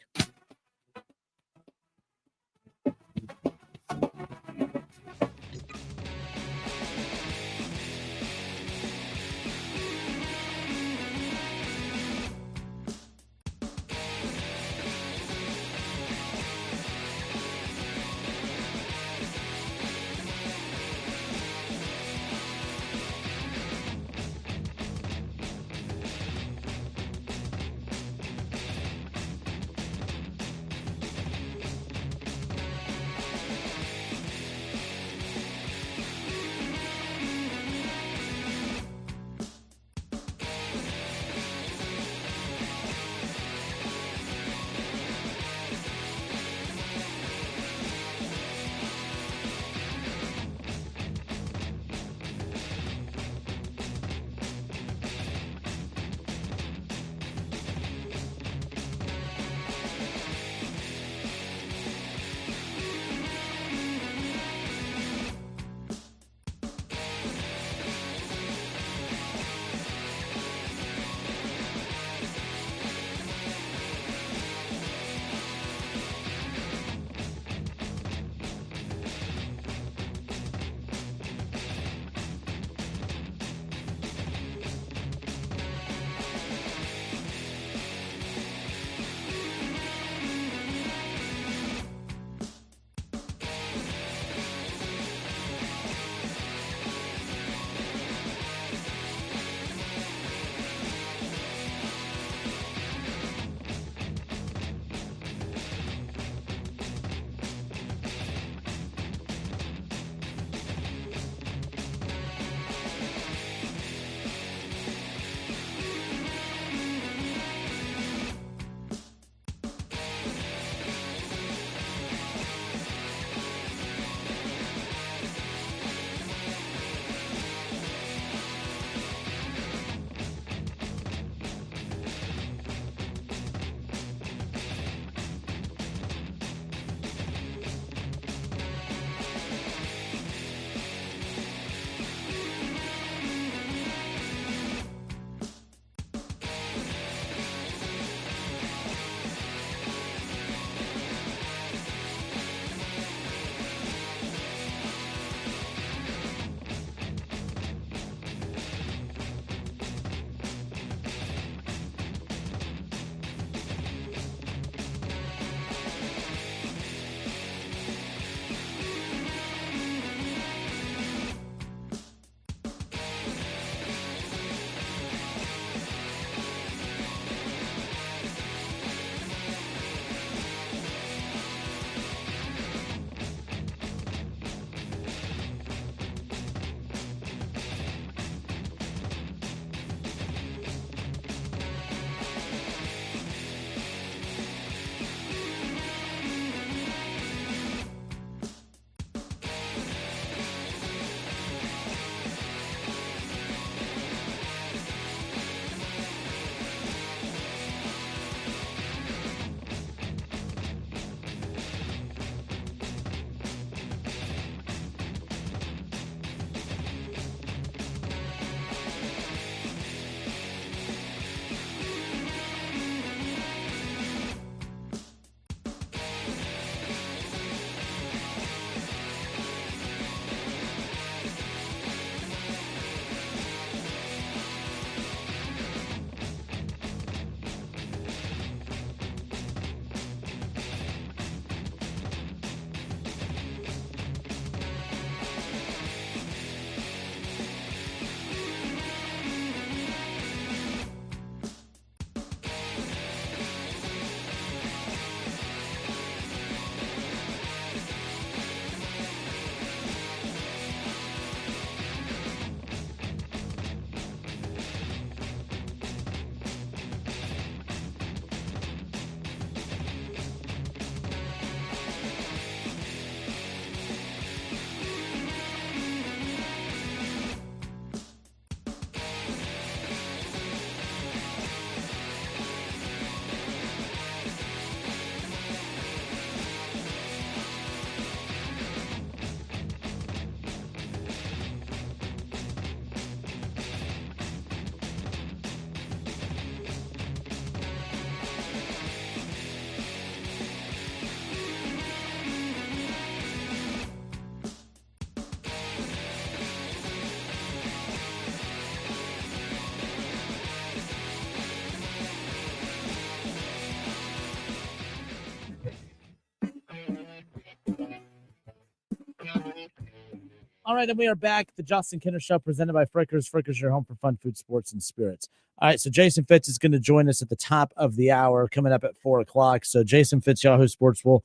All right, and we are back. The Justin Kinner Show presented by Frickers. Frickers, your home for fun, food, sports, and spirits. All right, so Jason Fitz is going to join us at the top of the hour, coming up at 4 o'clock. So Jason Fitz, Yahoo Sports, will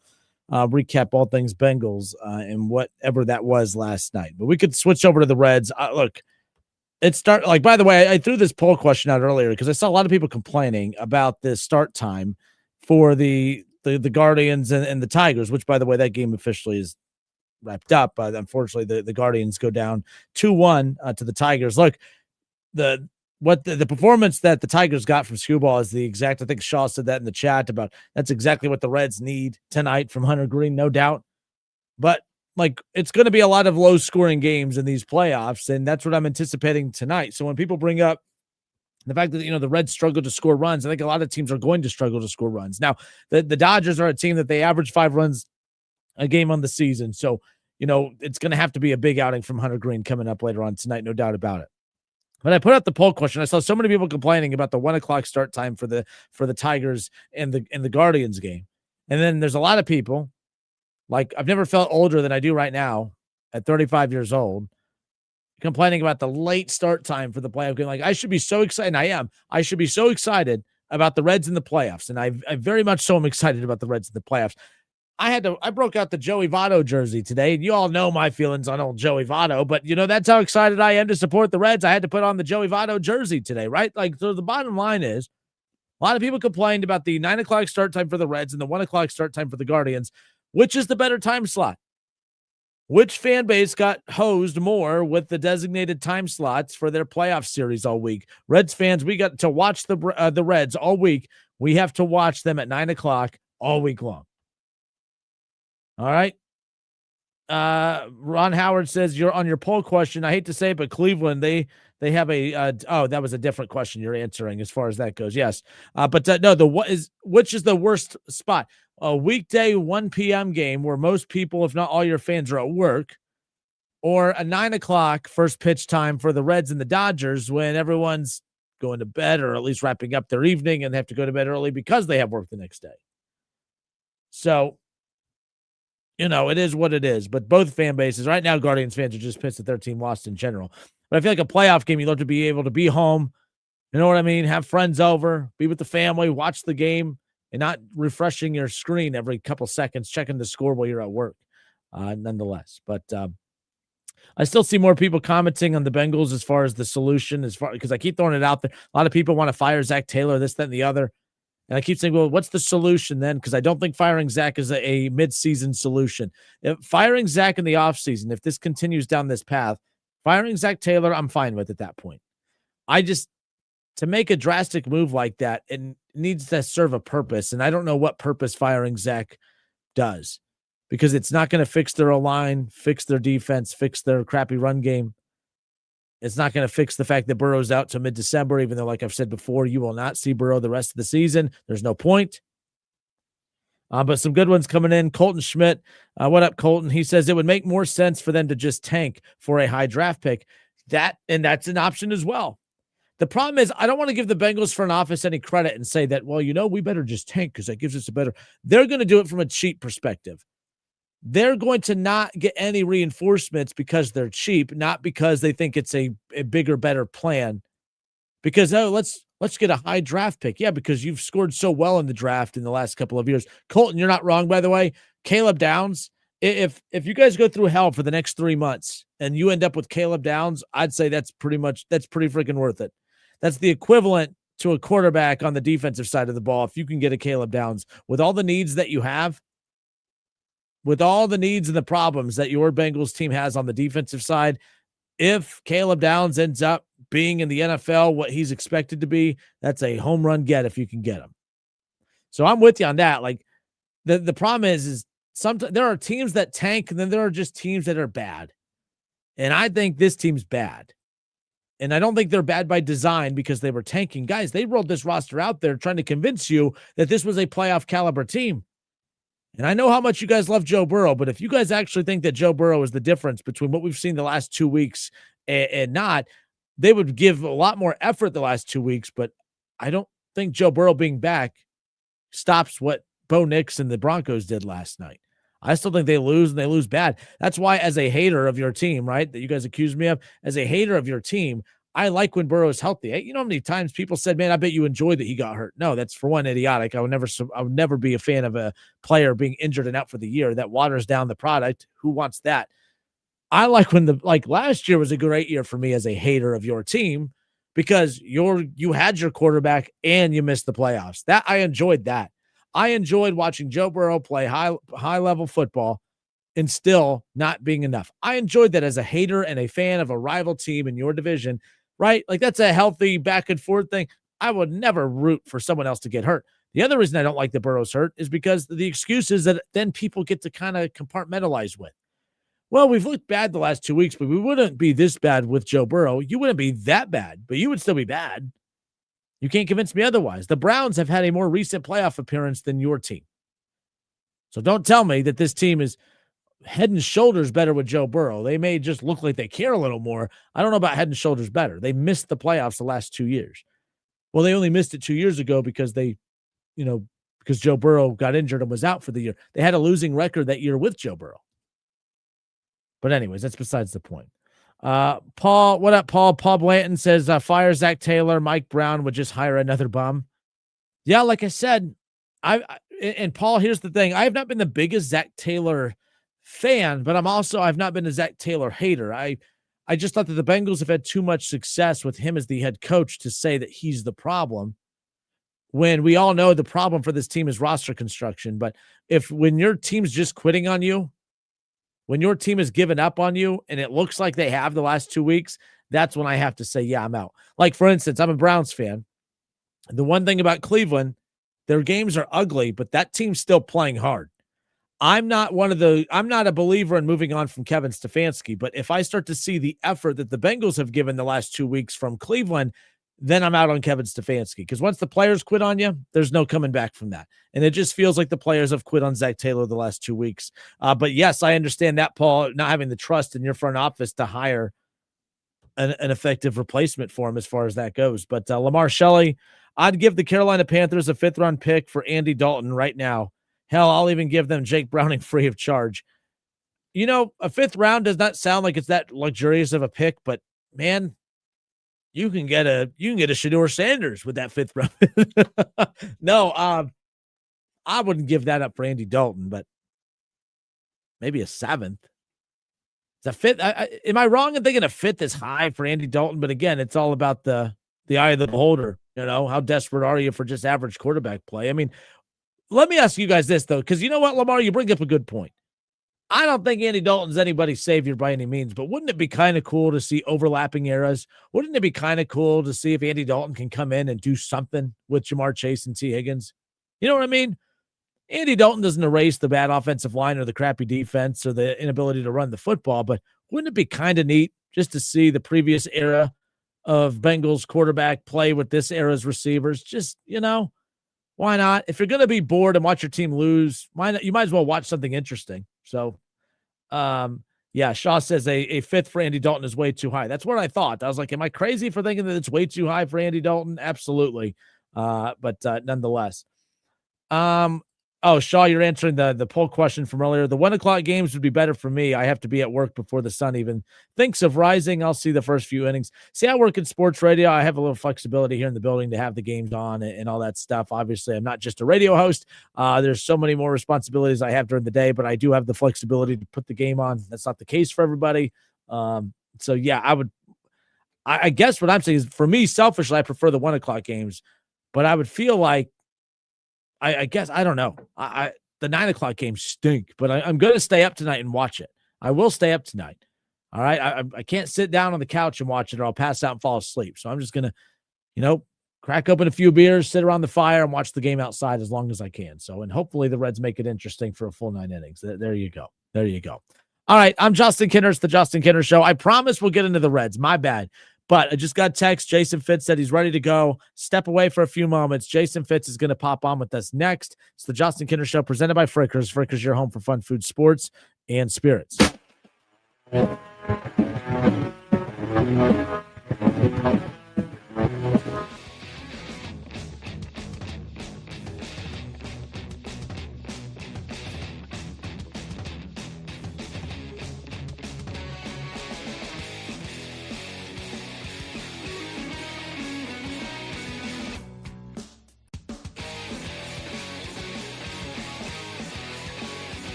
recap all things Bengals and whatever that was last night. But we could switch over to the Reds. Look, by the way, I threw this poll question out earlier because I saw a lot of people complaining about the start time for the Guardians and the Tigers, which, by the way, that game officially is wrapped up. Unfortunately, the Guardians go down 2-1 to the Tigers. Look, the performance that the Tigers got from Skubal is the exact. I think Shaw said that in the chat about that's exactly what the Reds need tonight from Hunter Green, no doubt. But like, it's going to be a lot of low scoring games in these playoffs, and that's what I'm anticipating tonight. So when people bring up the fact that, the Reds struggle to score runs, I think a lot of teams are going to struggle to score runs. Now, the Dodgers are a team that they average 5 runs a game on the season. So, it's going to have to be a big outing from Hunter Green coming up later on tonight, no doubt about it. But I put out the poll question. I saw so many people complaining about the 1 o'clock start time for the Tigers and the Guardians game. And then there's a lot of people, like, I've never felt older than I do right now at 35 years old, complaining about the late start time for the playoff game. Like, I should be so excited. And I am. I should be so excited about the Reds in the playoffs. And I very much so am excited about the Reds in the playoffs. I broke out the Joey Votto jersey today, and you all know my feelings on old Joey Votto, but that's how excited I am to support the Reds. I had to put on the Joey Votto jersey today, right? Like, so the bottom line is, a lot of people complained about the 9 o'clock start time for the Reds and the 1 o'clock start time for the Guardians. Which is the better time slot? Which fan base got hosed more with the designated time slots for their playoff series all week? Reds fans, we got to watch the Reds all week. We have to watch them at 9 o'clock all week long. All right. Ron Howard says, you're on your poll question. I hate to say it, but Cleveland, they have a that was a different question you're answering as far as that goes. Yes. Which is the worst spot? A weekday 1 p.m. game where most people, if not all your fans, are at work, or a 9 o'clock first pitch time for the Reds and the Dodgers when everyone's going to bed or at least wrapping up their evening and they have to go to bed early because they have work the next day. So, it is what it is. But both fan bases right now, Guardians fans are just pissed that their team lost in general. But I feel like a playoff game, you'd love to be able to be home. You know what I mean? Have friends over, be with the family, watch the game, and not refreshing your screen every couple seconds, checking the score while you're at work, nonetheless. But I still see more people commenting on the Bengals as far as the solution, because I keep throwing it out there. A lot of people want to fire Zach Taylor, this, that, and the other. And I keep saying, well, what's the solution then? Because I don't think firing Zach is a mid-season solution. Firing Zach in the offseason, if this continues down this path, firing Zach Taylor, I'm fine with at that point. To make a drastic move like that, it needs to serve a purpose. And I don't know what purpose firing Zach does, because it's not going to fix their O-line, fix their defense, fix their crappy run game. It's not going to fix the fact that Burrow's out to mid-December, even though, like I've said before, you will not see Burrow the rest of the season. There's no point. But some good ones coming in. Colton Schmidt. What up, Colton? He says it would make more sense for them to just tank for a high draft pick. That's an option as well. The problem is, I don't want to give the Bengals front office any credit and say that, well, we better just tank because that gives us a better. They're going to do it from a cheap perspective. They're going to not get any reinforcements because they're cheap, not because they think it's a bigger, better plan. Because, let's get a high draft pick. Yeah, because you've scored so well in the draft in the last couple of years. Colton, you're not wrong, by the way. Caleb Downs, if you guys go through hell for the next 3 months and you end up with Caleb Downs, I'd say that's pretty freaking worth it. That's the equivalent to a quarterback on the defensive side of the ball. If you can get a Caleb Downs with all the needs that you have, with all the needs and the problems that your Bengals team has on the defensive side, if Caleb Downs ends up being in the NFL what he's expected to be, that's a home run get if you can get him. So I'm with you on that. Like, the problem is sometimes there are teams that tank, and then there are just teams that are bad. And I think this team's bad. And I don't think they're bad by design because they were tanking. Guys, they rolled this roster out there trying to convince you that this was a playoff caliber team. And I know how much you guys love Joe Burrow, but if you guys actually think that Joe Burrow is the difference between what we've seen the last 2 weeks and not, they would give a lot more effort the last 2 weeks. But I don't think Joe Burrow being back stops what Bo Nix and the Broncos did last night. I still think they lose, and they lose bad. That's why, as a hater of your team, right, that you guys accuse me of, as a hater of your team, I like when Burrow is healthy. You know how many times people said, man, I bet you enjoyed that he got hurt. No, that's for one idiotic. I would never be a fan of a player being injured and out for the year. That waters down the product. Who wants that? I like when last year was a great year for me as a hater of your team because you had your quarterback and you missed the playoffs. That I enjoyed that. I enjoyed watching Joe Burrow play high level football and still not being enough. I enjoyed that as a hater and a fan of a rival team in your division, right? Like that's a healthy back and forth thing. I would never root for someone else to get hurt. The other reason I don't like the Burrow's hurt is because the excuses that then people get to kind of compartmentalize with. Well, we've looked bad the last 2 weeks, but we wouldn't be this bad with Joe Burrow. You wouldn't be that bad, but you would still be bad. You can't convince me otherwise. The Browns have had a more recent playoff appearance than your team. So don't tell me that this team is head and shoulders better with Joe Burrow. They may just look like they care a little more. I don't know about head and shoulders better. They missed the playoffs the last 2 years. Well, they only missed it 2 years ago because because Joe Burrow got injured and was out for the year. They had a losing record that year with Joe Burrow. But anyways, that's besides the point. Paul, what up, Paul? Paul Blanton says, fire Zach Taylor. Mike Brown would just hire another bum. Yeah, like I said, and Paul, here's the thing. I have not been the biggest Zach Taylor fan, but I've not been a Zach Taylor hater. I just thought that the Bengals have had too much success with him as the head coach to say that he's the problem. When we all know the problem for this team is roster construction. But when your team's just quitting on you, when your team has given up on you, and it looks like they have the last 2 weeks, that's when I have to say, yeah, I'm out. Like, for instance, I'm a Browns fan. The one thing about Cleveland, their games are ugly, but that team's still playing hard. I'm not a believer in moving on from Kevin Stefanski, but if I start to see the effort that the Bengals have given the last 2 weeks from Cleveland, then I'm out on Kevin Stefanski. Because once the players quit on you, there's no coming back from that. And it just feels like the players have quit on Zach Taylor the last 2 weeks. But yes, I understand that, Paul, not having the trust in your front office to hire an effective replacement for him as far as that goes. But Lamar Shelley, I'd give the Carolina Panthers a 5th-round pick for Andy Dalton right now. Hell, I'll even give them Jake Browning free of charge. A 5th round does not sound like it's that luxurious of a pick, but man, you can get a Shedeur Sanders with that 5th round. No, I wouldn't give that up for Andy Dalton, but maybe a 7th. It's a 5th. Am I wrong in thinking a 5th is high for Andy Dalton? But again, it's all about the eye of the beholder. How desperate are you for just average quarterback play? I mean, let me ask you guys this, though, because you know what, Lamar, you bring up a good point. I don't think Andy Dalton's anybody's savior by any means, but wouldn't it be kind of cool to see overlapping eras? Wouldn't it be kind of cool to see if Andy Dalton can come in and do something with Jamar Chase and T. Higgins? You know what I mean? Andy Dalton doesn't erase the bad offensive line or the crappy defense or the inability to run the football, but wouldn't it be kind of neat just to see the previous era of Bengals quarterback play with this era's receivers? Just, why not? If you're going to be bored and watch your team lose, why not? You might as well watch something interesting. So, yeah, Shaw says a 5th for Andy Dalton is way too high. That's what I thought. I was like, am I crazy for thinking that it's way too high for Andy Dalton? Absolutely. But nonetheless. Oh, Shaw, you're answering the poll question from earlier. The 1:00 games would be better for me. I have to be at work before the sun even thinks of rising. I'll see the first few innings. See, I work in sports radio. I have a little flexibility here in the building to have the games on and all that stuff. Obviously, I'm not just a radio host. There's so many more responsibilities I have during the day, but I do have the flexibility to put the game on. That's not the case for everybody. So, yeah, I guess what I'm saying is, for me, selfishly, I prefer the 1:00 games, but I would feel like, I guess, I don't know. The 9:00 games stink, but I'm going to stay up tonight and watch it. I will stay up tonight. All right. I can't sit down on the couch and watch it, or I'll pass out and fall asleep. So I'm just going to, crack open a few beers, sit around the fire, and watch the game outside as long as I can. So, and hopefully the Reds make it interesting for a full 9 innings. There you go. There you go. All right. I'm Justin Kinner. It's the Justin Kinner Show. I promise we'll get into the Reds. My bad. But I just got a text. Jason Fitz said he's ready to go. Step away for a few moments. Jason Fitz is going to pop on with us next. It's the Justin Kinner Show presented by Frickers. Frickers, your home for fun food, sports, and spirits.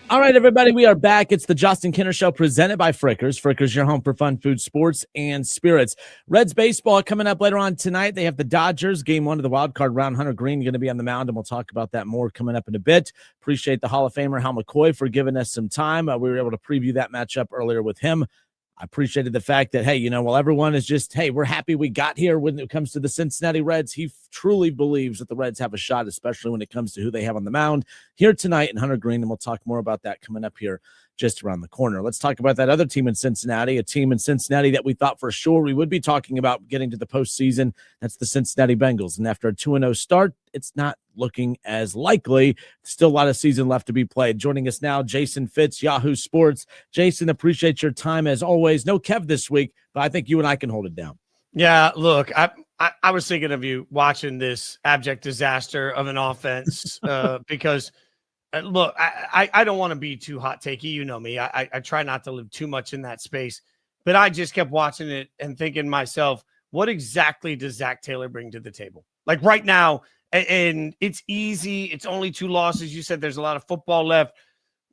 All right, everybody, we are back. It's the Justin Kinner Show presented by Frickers. Frickers, your home for fun food, sports, and spirits. Reds baseball coming up later on tonight. They have the Dodgers, game 1 of the wild card round. Hunter Green going to be on the mound, and we'll talk about that more coming up in a bit. Appreciate the Hall of Famer Hal McCoy for giving us some time. We were able to preview that matchup earlier with him. I appreciated the fact that, hey, while everyone is just, hey, we're happy we got here when it comes to the Cincinnati Reds, he truly believes that the Reds have a shot, especially when it comes to who they have on the mound here tonight in Hunter Green, and we'll talk more about that coming up here just around the corner. Let's talk about that other team in Cincinnati, a team in Cincinnati that we thought for sure we would be talking about getting to the postseason. That's the Cincinnati Bengals. And after a 2-0 start, it's not looking as likely. Still a lot of season left to be played. Joining us now, Jason Fitz, Yahoo Sports. Jason, appreciate your time as always. No Kev this week, but I think you and I can hold it down. Yeah, look, I was thinking of you watching this abject disaster of an offense because – look, I don't want to be too hot takey. You know me. I try not to live too much in that space. But I just kept watching it and thinking to myself, what exactly does Zach Taylor bring to the table? Like right now, and it's easy. It's only 2 losses. You said there's a lot of football left.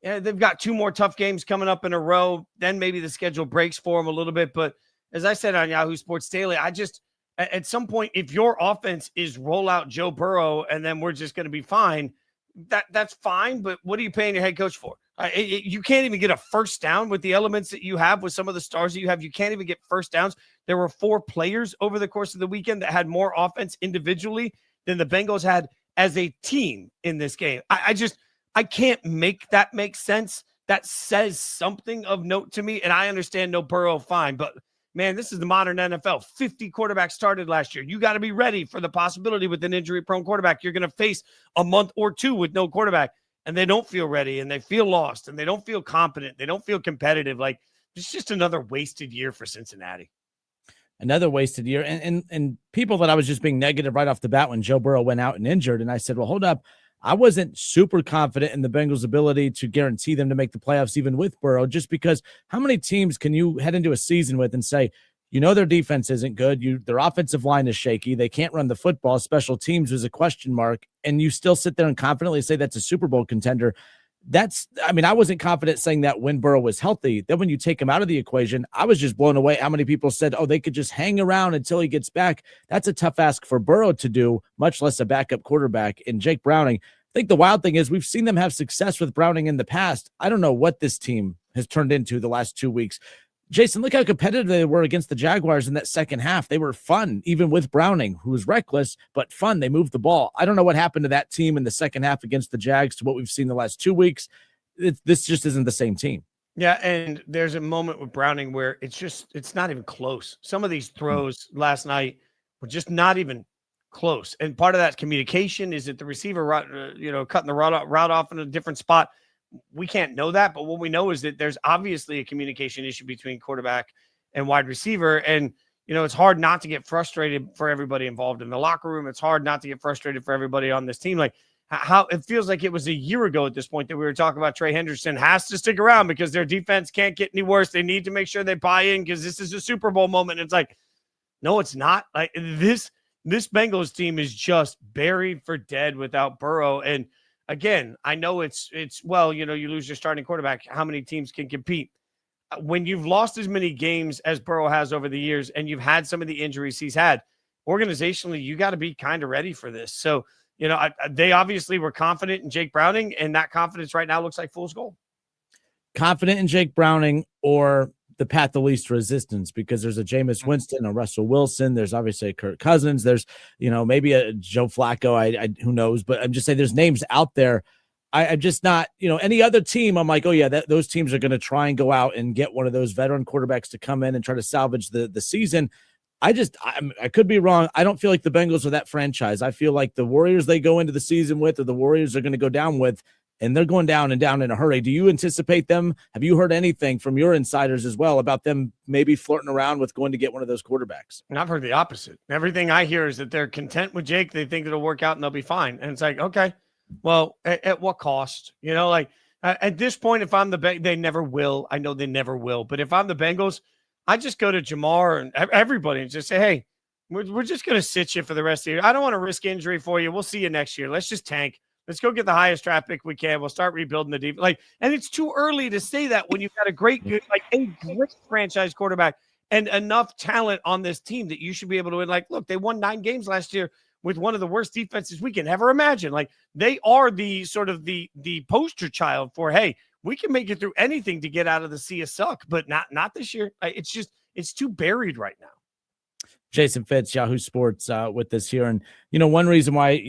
Yeah, they've got 2 more tough games coming up in a row. Then maybe the schedule breaks for them a little bit. But as I said on Yahoo Sports Daily, at some point, if your offense is roll out Joe Burrow and then we're just going to be fine, that's fine, but what are you paying your head coach for? You can't even get a first down with the elements that you have with some of the stars that you have. You can't even get first downs. There were 4 players over the course of the weekend that had more offense individually than the Bengals had as a team in this game. I can't make that make sense. That says something of note to me, and I understand no Burrow, fine, but man, this is the modern NFL. 50 quarterbacks started last year. You got to be ready for the possibility with an injury-prone quarterback. You're going to face a month or 2 with no quarterback, and they don't feel ready, and they feel lost, and they don't feel competent. They don't feel competitive. Like, it's just another wasted year for Cincinnati. Another wasted year. And people thought I was just being negative right off the bat when Joe Burrow went out and injured, and I said, well, hold up. I wasn't super confident in the Bengals' ability to guarantee them to make the playoffs even with Burrow, just because how many teams can you head into a season with and say, their defense isn't good. Their offensive line is shaky. They can't run the football. Special teams was a question mark. And you still sit there and confidently say that's a Super Bowl contender. I wasn't confident saying that when Burrow was healthy. Then when you take him out of the equation, I was just blown away how many people said, they could just hang around until he gets back. That's a tough ask for Burrow to do, much less a backup quarterback in Jake Browning. I think the wild thing is we've seen them have success with Browning in the past. I don't know what this team has turned into the last 2 weeks. Jason, look how competitive they were against the Jaguars in that second half. They were fun, even with Browning, who was reckless, but fun. They moved the ball. I don't know what happened to that team in the second half against the Jags to what we've seen the last 2 weeks. This just isn't the same team. Yeah, and there's a moment with Browning where it's not even close. Some of these throws last night were just not even close. And part of that communication. Is it the receiver, cutting the route off in a different spot? We can't know that, but what we know is that there's obviously a communication issue between quarterback and wide receiver. And, it's hard not to get frustrated for everybody involved in the locker room. It's hard not to get frustrated for everybody on this team. Like how it feels like it was a year ago at this point that we were talking about Trey Henderson has to stick around because their defense can't get any worse. They need to make sure they buy in because this is a Super Bowl moment. And it's like, no, it's not. Like this Bengals team is just buried for dead without Burrow. And again, I know it's you lose your starting quarterback. How many teams can compete? When you've lost as many games as Burrow has over the years and you've had some of the injuries he's had, organizationally, you got to be kind of ready for this. So, they obviously were confident in Jake Browning, and that confidence right now looks like fool's gold. Confident in Jake Browning or the path of least resistance, because there's a Jameis Winston, a Russell Wilson. There's obviously a Kirk Cousins. There's, maybe a Joe Flacco. I who knows, but I'm just saying there's names out there. I'm just not, any other team. I'm like, oh yeah, those teams are going to try and go out and get one of those veteran quarterbacks to come in and try to salvage the season. I could be wrong. I don't feel like the Bengals are that franchise. I feel like the Warriors they go into the season with, or the Warriors are going to go down with, and they're going down in a hurry. Do you anticipate them? Have you heard anything from your insiders as well about them maybe flirting around with going to get one of those quarterbacks? And I've heard the opposite. Everything I hear is that they're content with Jake. They think it'll work out and they'll be fine. And it's like, okay, well, at what cost? At this point, if I'm the Bengals, they never will. I know they never will. But if I'm the Bengals, I just go to Jamar and everybody and just say, hey, we're just going to sit you for the rest of the year. I don't want to risk injury for you. We'll see you next year. Let's just tank. Let's go get the highest draft pick we can. We'll start rebuilding the defense. Like, and it's too early to say that when you've got a great franchise quarterback and enough talent on this team that you should be able to win. Like, look, they won 9 games last year with one of the worst defenses we can ever imagine. Like, they are the sort of the poster child for, hey, we can make it through anything to get out of the sea of suck, but not this year. It's too buried right now. Jason Fitz, Yahoo Sports, with this here. And, one reason why,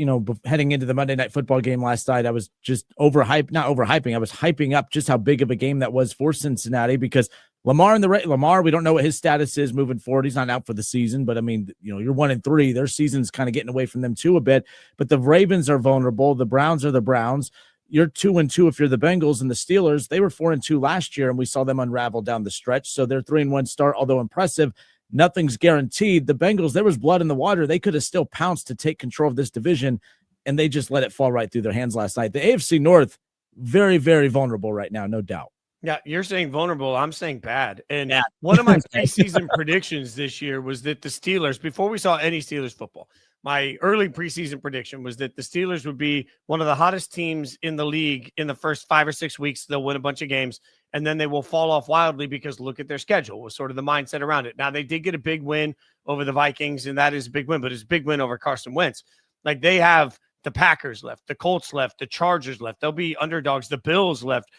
heading into the Monday Night Football game last night, I was just not overhyping. I was hyping up just how big of a game that was for Cincinnati, because Lamar, we don't know what his status is moving forward. He's not out for the season, but I mean, you're 1-3. Their season's kind of getting away from them too a bit, but the Ravens are vulnerable. The Browns are the Browns. You're 2-2 if you're the Bengals, and the Steelers, they were 4-2 last year, and we saw them unravel down the stretch. So their 3-1 start, although impressive, nothing's guaranteed. The Bengals, there was blood in the water. They could have still pounced to take control of this division, and they just let it fall right through their hands last night. The AFC North, very, very vulnerable right now, no doubt. Yeah, you're saying vulnerable. I'm saying bad. And one of my preseason predictions this year was that the Steelers, before we saw any Steelers football, my early preseason prediction was that the Steelers would be one of the hottest teams in the league in the first 5 or 6 weeks. They'll win a bunch of games, and then they will fall off wildly because look at their schedule was sort of the mindset around it. Now, they did get a big win over the Vikings, and that is a big win, but it's a big win over Carson Wentz. Like, they have the Packers left, the Colts left, the Chargers left. They'll be underdogs, the Bills left.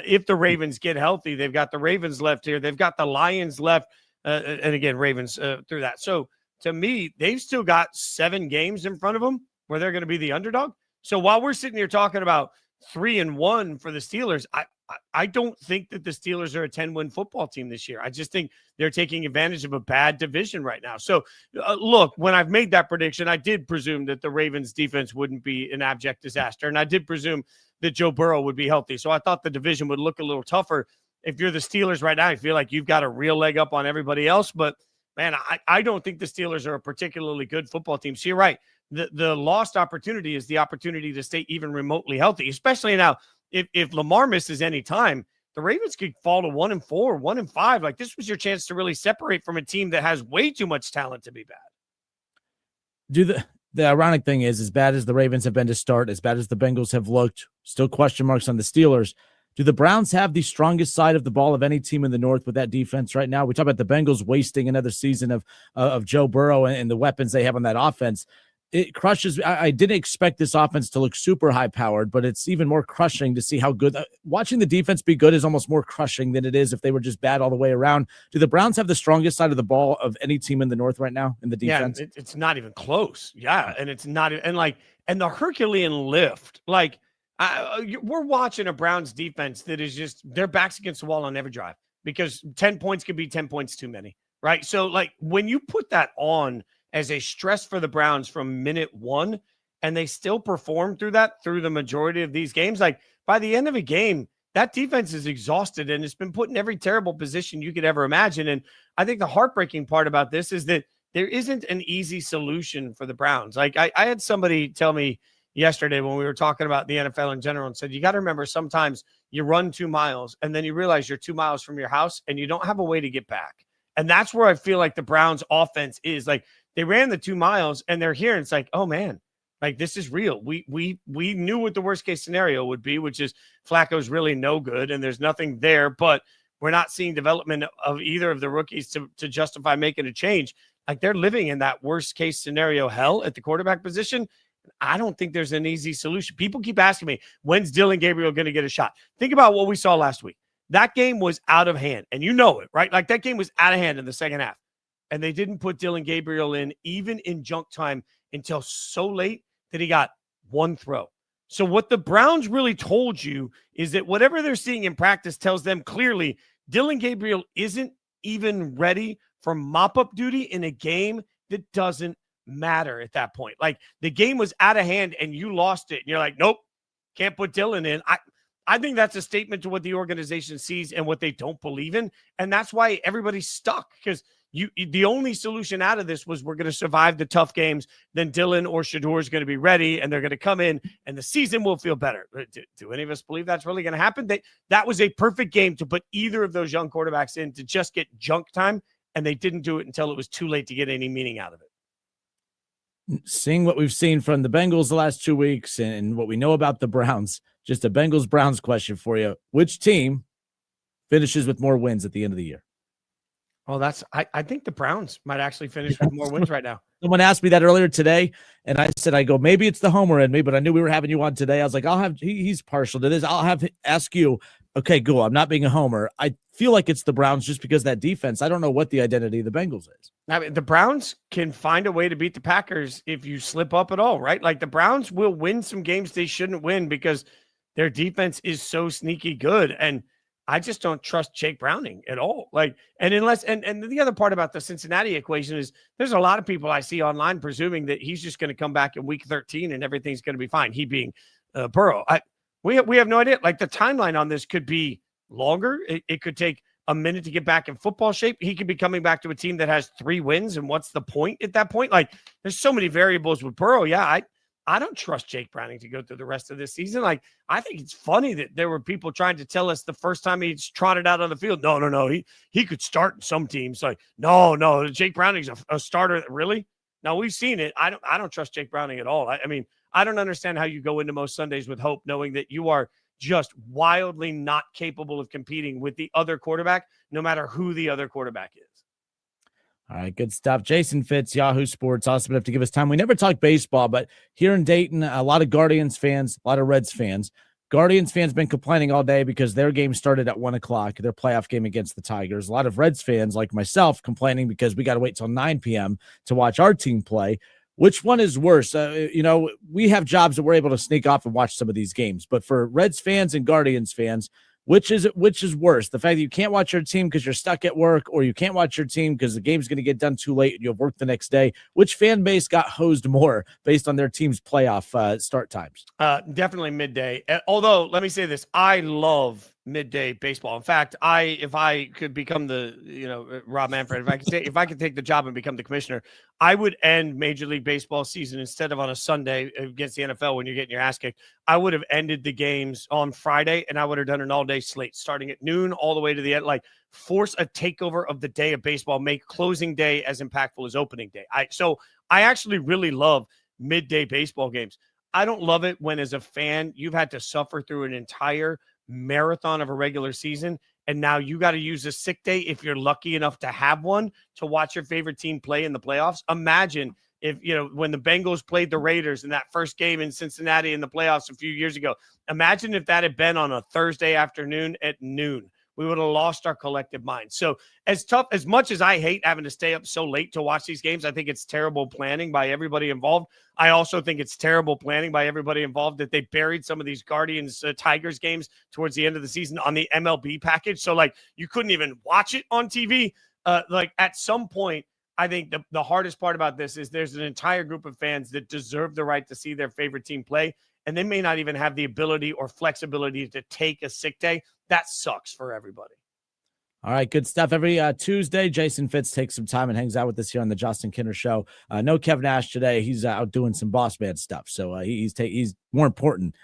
If the Ravens get healthy, they've got the Ravens left here. They've got the Lions left. And again, Ravens through that. So to me, they've still got 7 games in front of them where they're going to be the underdog. So while we're sitting here talking about 3-1 for the Steelers, I don't think that the Steelers are a 10-win football team this year. I just think they're taking advantage of a bad division right now. So look, when I've made that prediction, I did presume that the Ravens defense wouldn't be an abject disaster. And I did presume that Joe Burrow would be healthy. So I thought the division would look a little tougher. If you're the Steelers right now, I feel like you've got a real leg up on everybody else. But, man, I don't think the Steelers are a particularly good football team. So you're right. The lost opportunity is the opportunity to stay even remotely healthy, especially now if Lamar misses any time. The Ravens could fall to 1-4, 1-5. Like, this was your chance to really separate from a team that has way too much talent to be bad. The ironic thing is, as bad as the Ravens have been to start, as bad as the Bengals have looked, still question marks on the Steelers. Do the Browns have the strongest side of the ball of any team in the North with that defense right now? We talk about the Bengals wasting another season of Joe Burrow and the weapons they have on that offense. It crushes. I didn't expect this offense to look super high powered, but it's even more crushing to see how good watching the defense be good is almost more crushing than it is if they were just bad all the way around. Do the Browns have the strongest side of the ball of any team in the North right now in the defense? Yeah, it's not even close. Yeah. And it's not, and the Herculean lift, we're watching a Browns defense that is just their backs against the wall on every drive because 10 points could be 10 points too many. Right. So when you put that on as a stress for the Browns from minute 1, and they still perform through the majority of these games. Like, by the end of a game, that defense is exhausted and it's been put in every terrible position you could ever imagine. And I think the heartbreaking part about this is that there isn't an easy solution for the Browns. Like, I had somebody tell me yesterday when we were talking about the NFL in general and said, you got to remember, sometimes you run 2 miles and then you realize you're 2 miles from your house and you don't have a way to get back. And that's where I feel like the Browns offense is. Like, they ran the 2 miles and they're here and it's like, oh man, like, this is real. We knew what the worst case scenario would be, which is Flacco's really no good and there's nothing there, but we're not seeing development of either of the rookies to justify making a change. Like, they're living in that worst case scenario hell at the quarterback position. I don't think there's an easy solution. People keep asking me, when's Dylan Gabriel going to get a shot? Think about what we saw last week. That game was out of hand, and you know it, right? Like, that game was out of hand in the second half, and they didn't put Dylan Gabriel in, even in junk time, until so late that he got 1 throw. So what the Browns really told you is that whatever they're seeing in practice tells them clearly Dylan Gabriel isn't even ready for mop-up duty in a game that doesn't matter at that point. Like, the game was out of hand, and you lost it, and you're like, nope, can't put Dylan in. I think that's a statement to what the organization sees and what they don't believe in. And that's why everybody's stuck, because the only solution out of this was we're going to survive the tough games. Then Dylan or Shador is going to be ready and they're going to come in and the season will feel better. Do any of us believe that's really going to happen? That was a perfect game to put either of those young quarterbacks in to just get junk time. And they didn't do it until it was too late to get any meaning out of it. seeing what we've seen from the Bengals the last 2 weeks and what we know about the Browns, just a Bengals-Browns question for you. Which team finishes with more wins at the end of the year? Well, I think the Browns might actually finish with more wins right now. Someone asked me that earlier today, and I said, maybe it's the homer in me, but I knew we were having you on today. I was like, he's partial to this. Ask you, okay, cool. I'm not being a homer. I feel like it's the Browns just because of that defense. I don't know what the identity of the Bengals is. I mean, the Browns can find a way to beat the Packers if you slip up at all, right? Like the Browns will win some games they shouldn't win because their defense is so sneaky good. And I just don't trust Jake Browning at all. And the other part about the Cincinnati equation is there's a lot of people I see online presuming that he's just going to come back in week 13 and everything's going to be fine. He being Burrow. We have no idea. Like the timeline on this could be longer. It could take a minute to get back in football shape. He could be coming back to a team that has 3 wins. And what's the point at that point? Like there's so many variables with Burrow. Yeah. I don't trust Jake Browning to go through the rest of this season. Like, I think it's funny that there were people trying to tell us the first time he trotted out on the field, no, he could start in some teams. Like, no, Jake Browning's a starter. Really? Now we've seen it. I don't trust Jake Browning at all. I mean, I don't understand how you go into most Sundays with hope, knowing that you are just wildly not capable of competing with the other quarterback, no matter who the other quarterback is. All right, good stuff. Jason Fitz, Yahoo Sports, awesome enough to give us time. We never talk baseball, but here in Dayton, a lot of Guardians fans, a lot of Reds fans. Guardians fans been complaining all day because their game started at 1 o'clock, their playoff game against the Tigers. A lot of Reds fans, like myself, complaining because we got to wait till 9 p.m. to watch our team play. Which one is worse? We have jobs that we're able to sneak off and watch some of these games. But for Reds fans and Guardians fans, which is worse? The fact that you can't watch your team because you're stuck at work, or you can't watch your team because the game's going to get done too late and you'll work the next day. Which fan base got hosed more based on their team's playoff start times? Definitely midday. Although, let me say this. I love midday baseball. In fact, if I could become the, Rob Manfred, if I could take the job and become the commissioner, I would end Major League Baseball season instead of on a Sunday against the NFL when you're getting your ass kicked. I would have ended the games on Friday, and I would have done an all-day slate starting at noon all the way to the end. Like, force a takeover of the day of baseball, make closing day as impactful as opening day. So I actually really love midday baseball games. I don't love it when, as a fan, you've had to suffer through an entire marathon of a regular season, and now you got to use a sick day if you're lucky enough to have one to watch your favorite team play in the playoffs. Imagine if, when the Bengals played the Raiders in that first game in Cincinnati in the playoffs a few years ago. Imagine if that had been on a Thursday afternoon at noon. We would have lost our collective mind. So as much as I hate having to stay up so late to watch these games, I think it's terrible planning by everybody involved. I also think it's terrible planning by everybody involved that they buried some of these Guardians Tigers games towards the end of the season on the MLB package. So you couldn't even watch it on TV. At some point, I think the hardest part about this is there's an entire group of fans that deserve the right to see their favorite team play, and they may not even have the ability or flexibility to take a sick day. That sucks for everybody. All right, good stuff. Every Tuesday, Jason Fitz takes some time and hangs out with us here on the Justin Kinner Show. No Kevin Nash today. He's out doing some boss man stuff. So he's more important,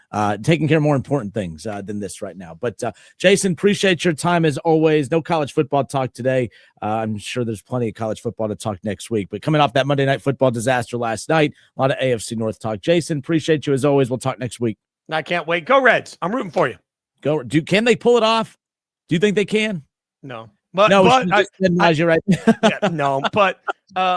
taking care of more important things than this right now. But Jason, appreciate your time as always. No college football talk today. I'm sure there's plenty of college football to talk next week. But coming off that Monday Night Football disaster last night, a lot of AFC North talk. Jason, appreciate you as always. We'll talk next week. I can't wait. Go Reds. I'm rooting for you. Can they pull it off? Do you think they can? No, but you're right. No, but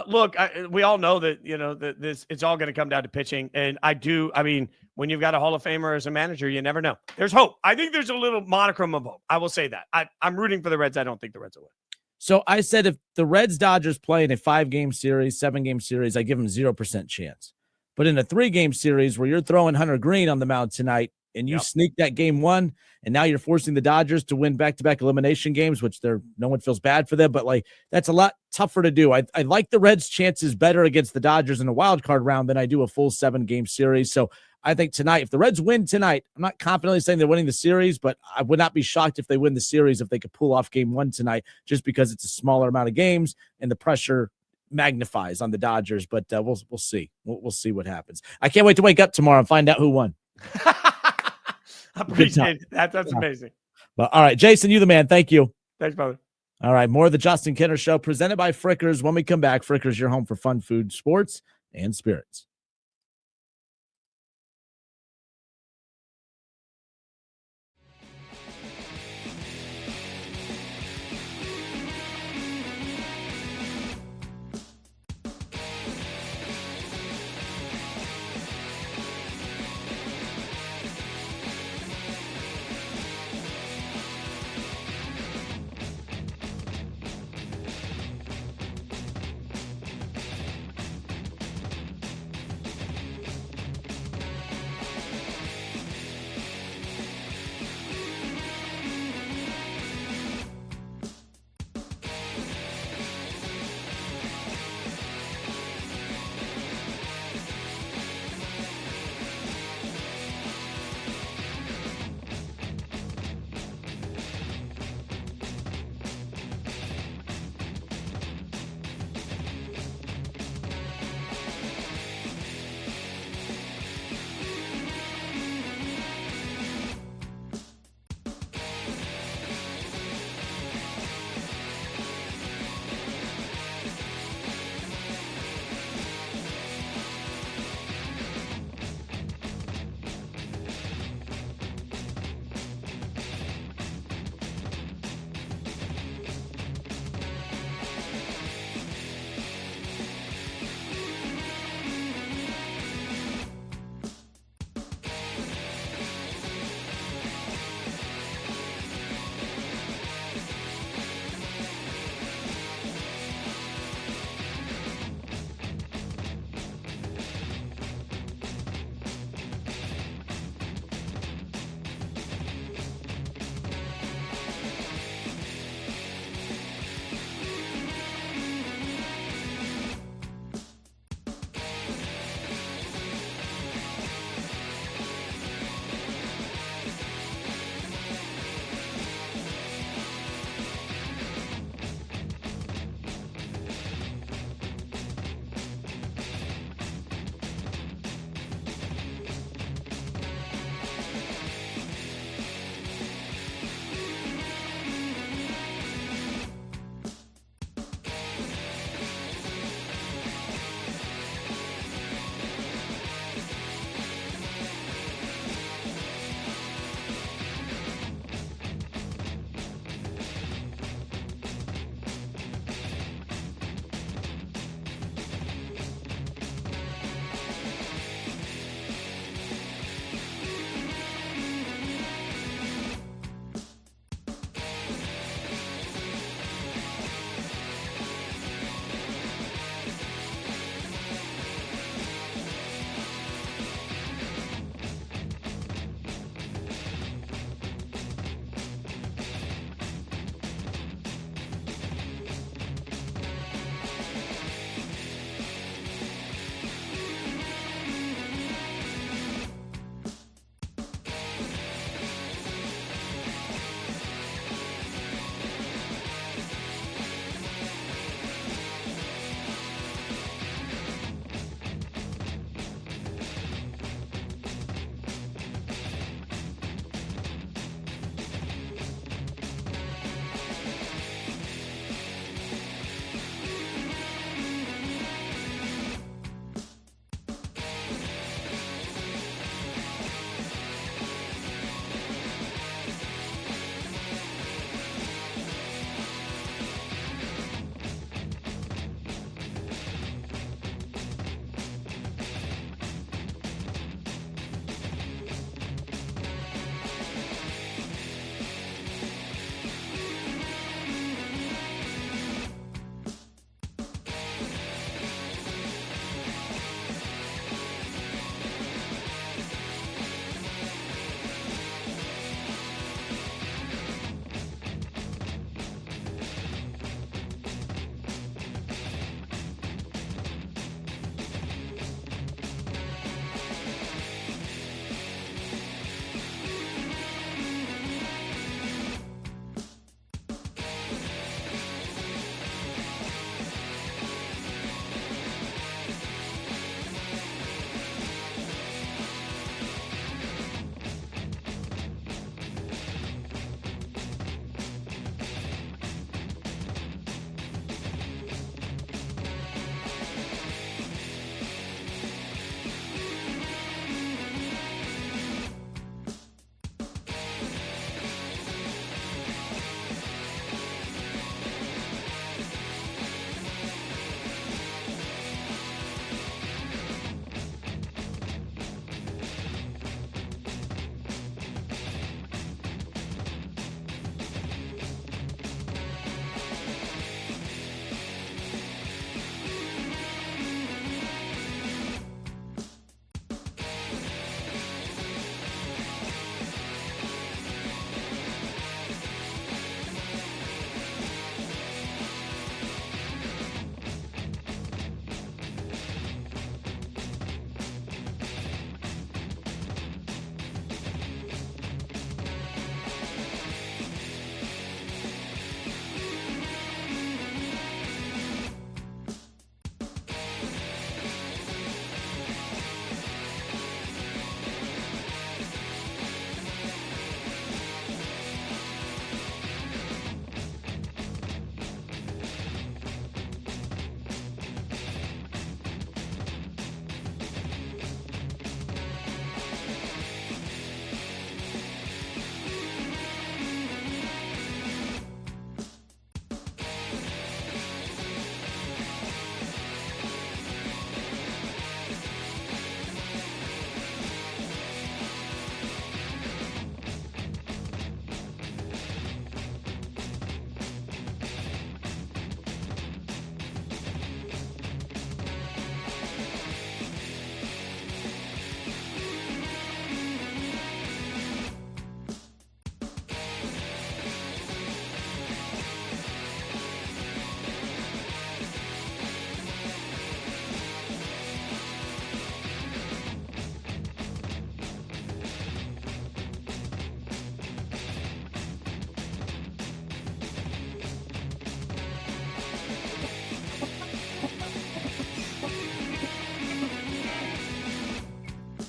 look, we all know that that it's all going to come down to pitching, and I mean, when you've got a Hall of Famer as a manager, you never know. There's hope. I think there's a little monochrome of hope. I will say that. I'm rooting for the Reds. I don't think the Reds will win. So I said if the Reds Dodgers play in a 5-game series, 7-game series, I give them 0% chance. But in a 3-game series where you're throwing Hunter Green on the mound tonight, and you sneak that game 1, and now you're forcing the Dodgers to win back-to-back elimination games, which no one feels bad for them, but that's a lot tougher to do. I like the Reds' chances better against the Dodgers in a wild card round than I do a full 7-game series. So I think tonight, if the Reds win tonight, I'm not confidently saying they're winning the series, but I would not be shocked if they win the series if they could pull off game 1 tonight, just because it's a smaller amount of games and the pressure magnifies on the Dodgers. But we'll see. We'll see what happens. I can't wait to wake up tomorrow and find out who won. I appreciate that. That's amazing. Well, all right, Jason, you the man. Thank you. Thanks, brother. All right, more of the Justin Kinner Show presented by Frickers. When we come back, Frickers, your home for fun, food, sports, and spirits.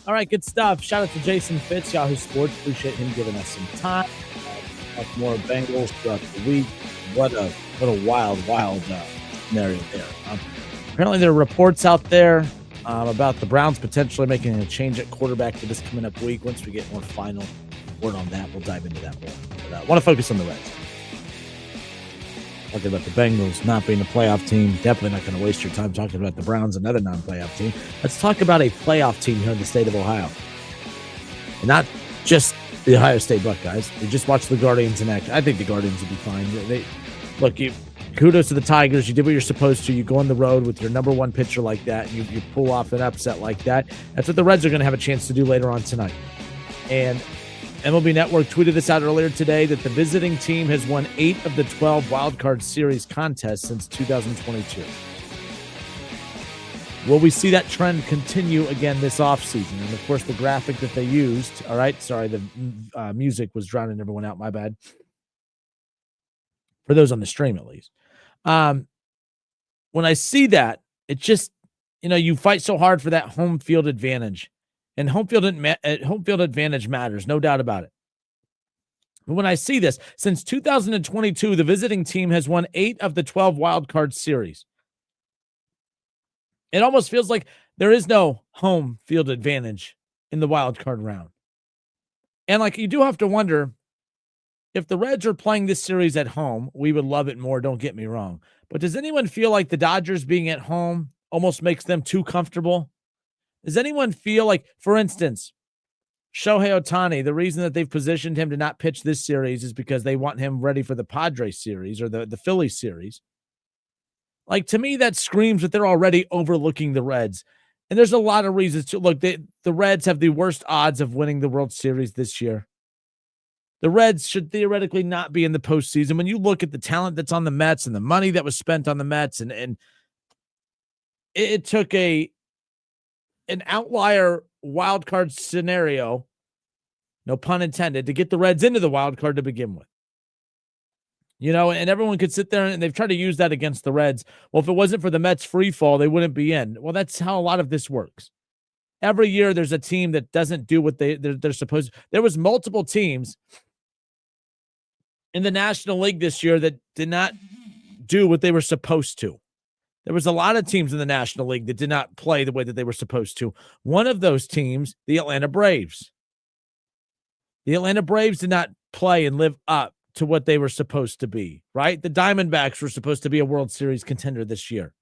All right, good stuff. Shout out to Jason Fitz, Yahoo Sports. Appreciate him giving us some time. Talk more Bengals throughout the week. What a wild scenario there. Apparently, there are reports out there about the Browns potentially making a change at quarterback for this coming up week. Once we get more final word on that, we'll dive into that more. But I want to focus on the Reds. Talking about the Bengals not being a playoff team. Definitely not going to waste your time talking about the Browns, another non-playoff team. Let's talk about a playoff team here in the state of Ohio. And not just the Ohio State Buckeyes. We just watched the Guardians in action. I think the Guardians will be fine. Kudos to the Tigers. You did what you're supposed to. You go on the road with your number one pitcher like that, and you pull off an upset like that. That's what the Reds are going to have a chance to do later on tonight. And MLB Network tweeted this out earlier today that the visiting team has won 8 of the 12 wildcard series contests since 2022. Will we see that trend continue again this offseason? And, of course, the graphic that they used, all right, sorry, the music was drowning everyone out, my bad. For those on the stream, at least. When I see that, it just, you fight so hard for that home field advantage. And home field advantage matters, no doubt about it. But when I see this, since 2022, the visiting team has won 8 of the 12 wild card series. It almost feels like there is no home field advantage in the wild card round. And you do have to wonder, if the Reds are playing this series at home, we would love it more, don't get me wrong. But does anyone feel like the Dodgers being at home almost makes them too comfortable? Does anyone feel like, for instance, Shohei Ohtani, the reason that they've positioned him to not pitch this series is because they want him ready for the Padres series or the Phillies series? To me, that screams that they're already overlooking the Reds. And there's a lot of reasons to look. The Reds have the worst odds of winning the World Series this year. The Reds should theoretically not be in the postseason. When you look at the talent that's on the Mets and the money that was spent on the Mets, and it took an outlier wild card scenario, no pun intended, to get the Reds into the wild card to begin with. And everyone could sit there and they've tried to use that against the Reds. Well, if it wasn't for the Mets free fall, they wouldn't be in. Well, that's how a lot of this works. Every year there's a team that doesn't do what they're supposed to. There was multiple teams in the National League this year that did not do what they were supposed to. There was a lot of teams in the National League that did not play the way that they were supposed to. One of those teams, the Atlanta Braves. The Atlanta Braves did not play and live up to what they were supposed to be, right? The Diamondbacks were supposed to be a World Series contender this year,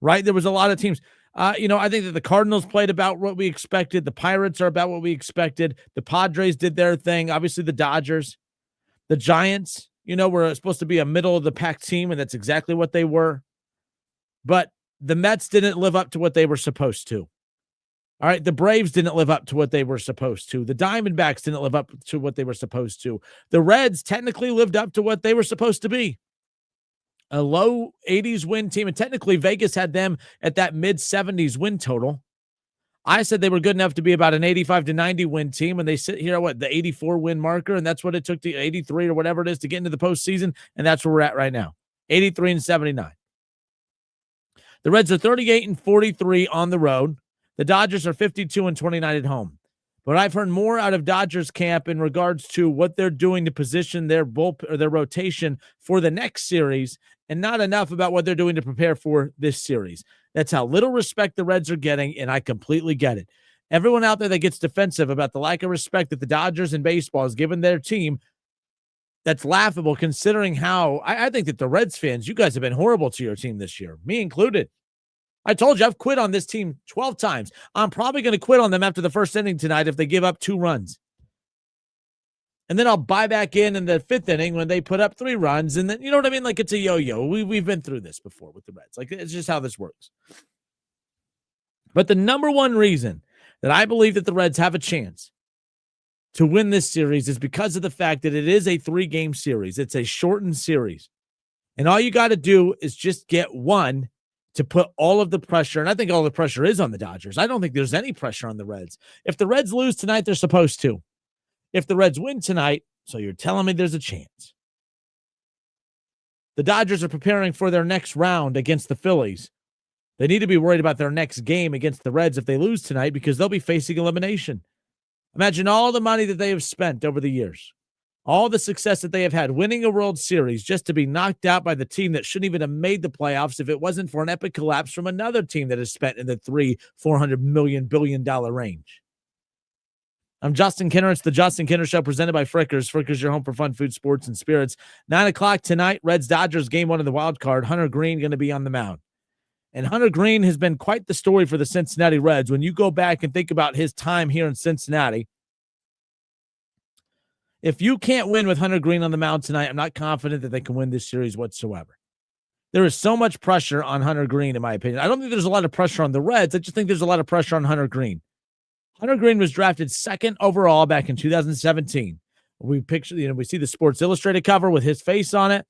right? There was a lot of teams. I think that the Cardinals played about what we expected. The Pirates are about what we expected. The Padres did their thing. Obviously, the Dodgers. The Giants, were supposed to be a middle-of-the-pack team, and that's exactly what they were. But the Mets didn't live up to what they were supposed to. All right, the Braves didn't live up to what they were supposed to. The Diamondbacks didn't live up to what they were supposed to. The Reds technically lived up to what they were supposed to be. A low 80s win team, and technically Vegas had them at that mid-70s win total. I said they were good enough to be about an 85 to 90 win team, and they sit here at the 84 win marker, and that's what it took to 83 or whatever it is to get into the postseason, and that's where we're at right now, 83 and 79. The Reds are 38 and 43 on the road. The Dodgers are 52 and 29 at home. But I've heard more out of Dodgers camp in regards to what they're doing to position their their rotation for the next series, and not enough about what they're doing to prepare for this series. That's how little respect the Reds are getting, and I completely get it. Everyone out there that gets defensive about the lack of respect that the Dodgers in baseball has given their team, that's laughable considering how I think that the Reds fans, you guys have been horrible to your team this year, me included. I told you I've quit on this team 12 times. I'm probably going to quit on them after the first inning tonight if they give up 2 runs. And then I'll buy back in the 5th inning when they put up 3 runs. And then, you know what I mean? It's a yo-yo. We've been through this before with the Reds. It's just how this works. But the number one reason that I believe that the Reds have a chance to win this series is because of the fact that it is a 3-game series. It's a shortened series. And all you got to do is just get one to put all of the pressure, and I think all the pressure is on the Dodgers. I don't think there's any pressure on the Reds. If the Reds lose tonight, they're supposed to. If the Reds win tonight, so you're telling me there's a chance. The Dodgers are preparing for their next round against the Phillies. They need to be worried about their next game against the Reds if they lose tonight, because they'll be facing elimination. Imagine all the money that they have spent over the years, all the success that they have had, winning a World Series, just to be knocked out by the team that shouldn't even have made the playoffs if it wasn't for an epic collapse from another team that has spent in the $400 billion range. I'm Justin Kinner. It's the Justin Kinner Show presented by Frickers. Frickers, your home for fun, food, sports, and spirits. 9 o'clock tonight, Reds-Dodgers, game 1 of the wild card. Hunter Green going to be on the mound. And Hunter Green has been quite the story for the Cincinnati Reds. When you go back and think about his time here in Cincinnati, if you can't win with Hunter Green on the mound tonight, I'm not confident that they can win this series whatsoever. There is so much pressure on Hunter Green, in my opinion. I don't think there's a lot of pressure on the Reds. I just think there's a lot of pressure on Hunter Green. Hunter Green was drafted 2nd overall back in 2017. We see the Sports Illustrated cover with his face on it.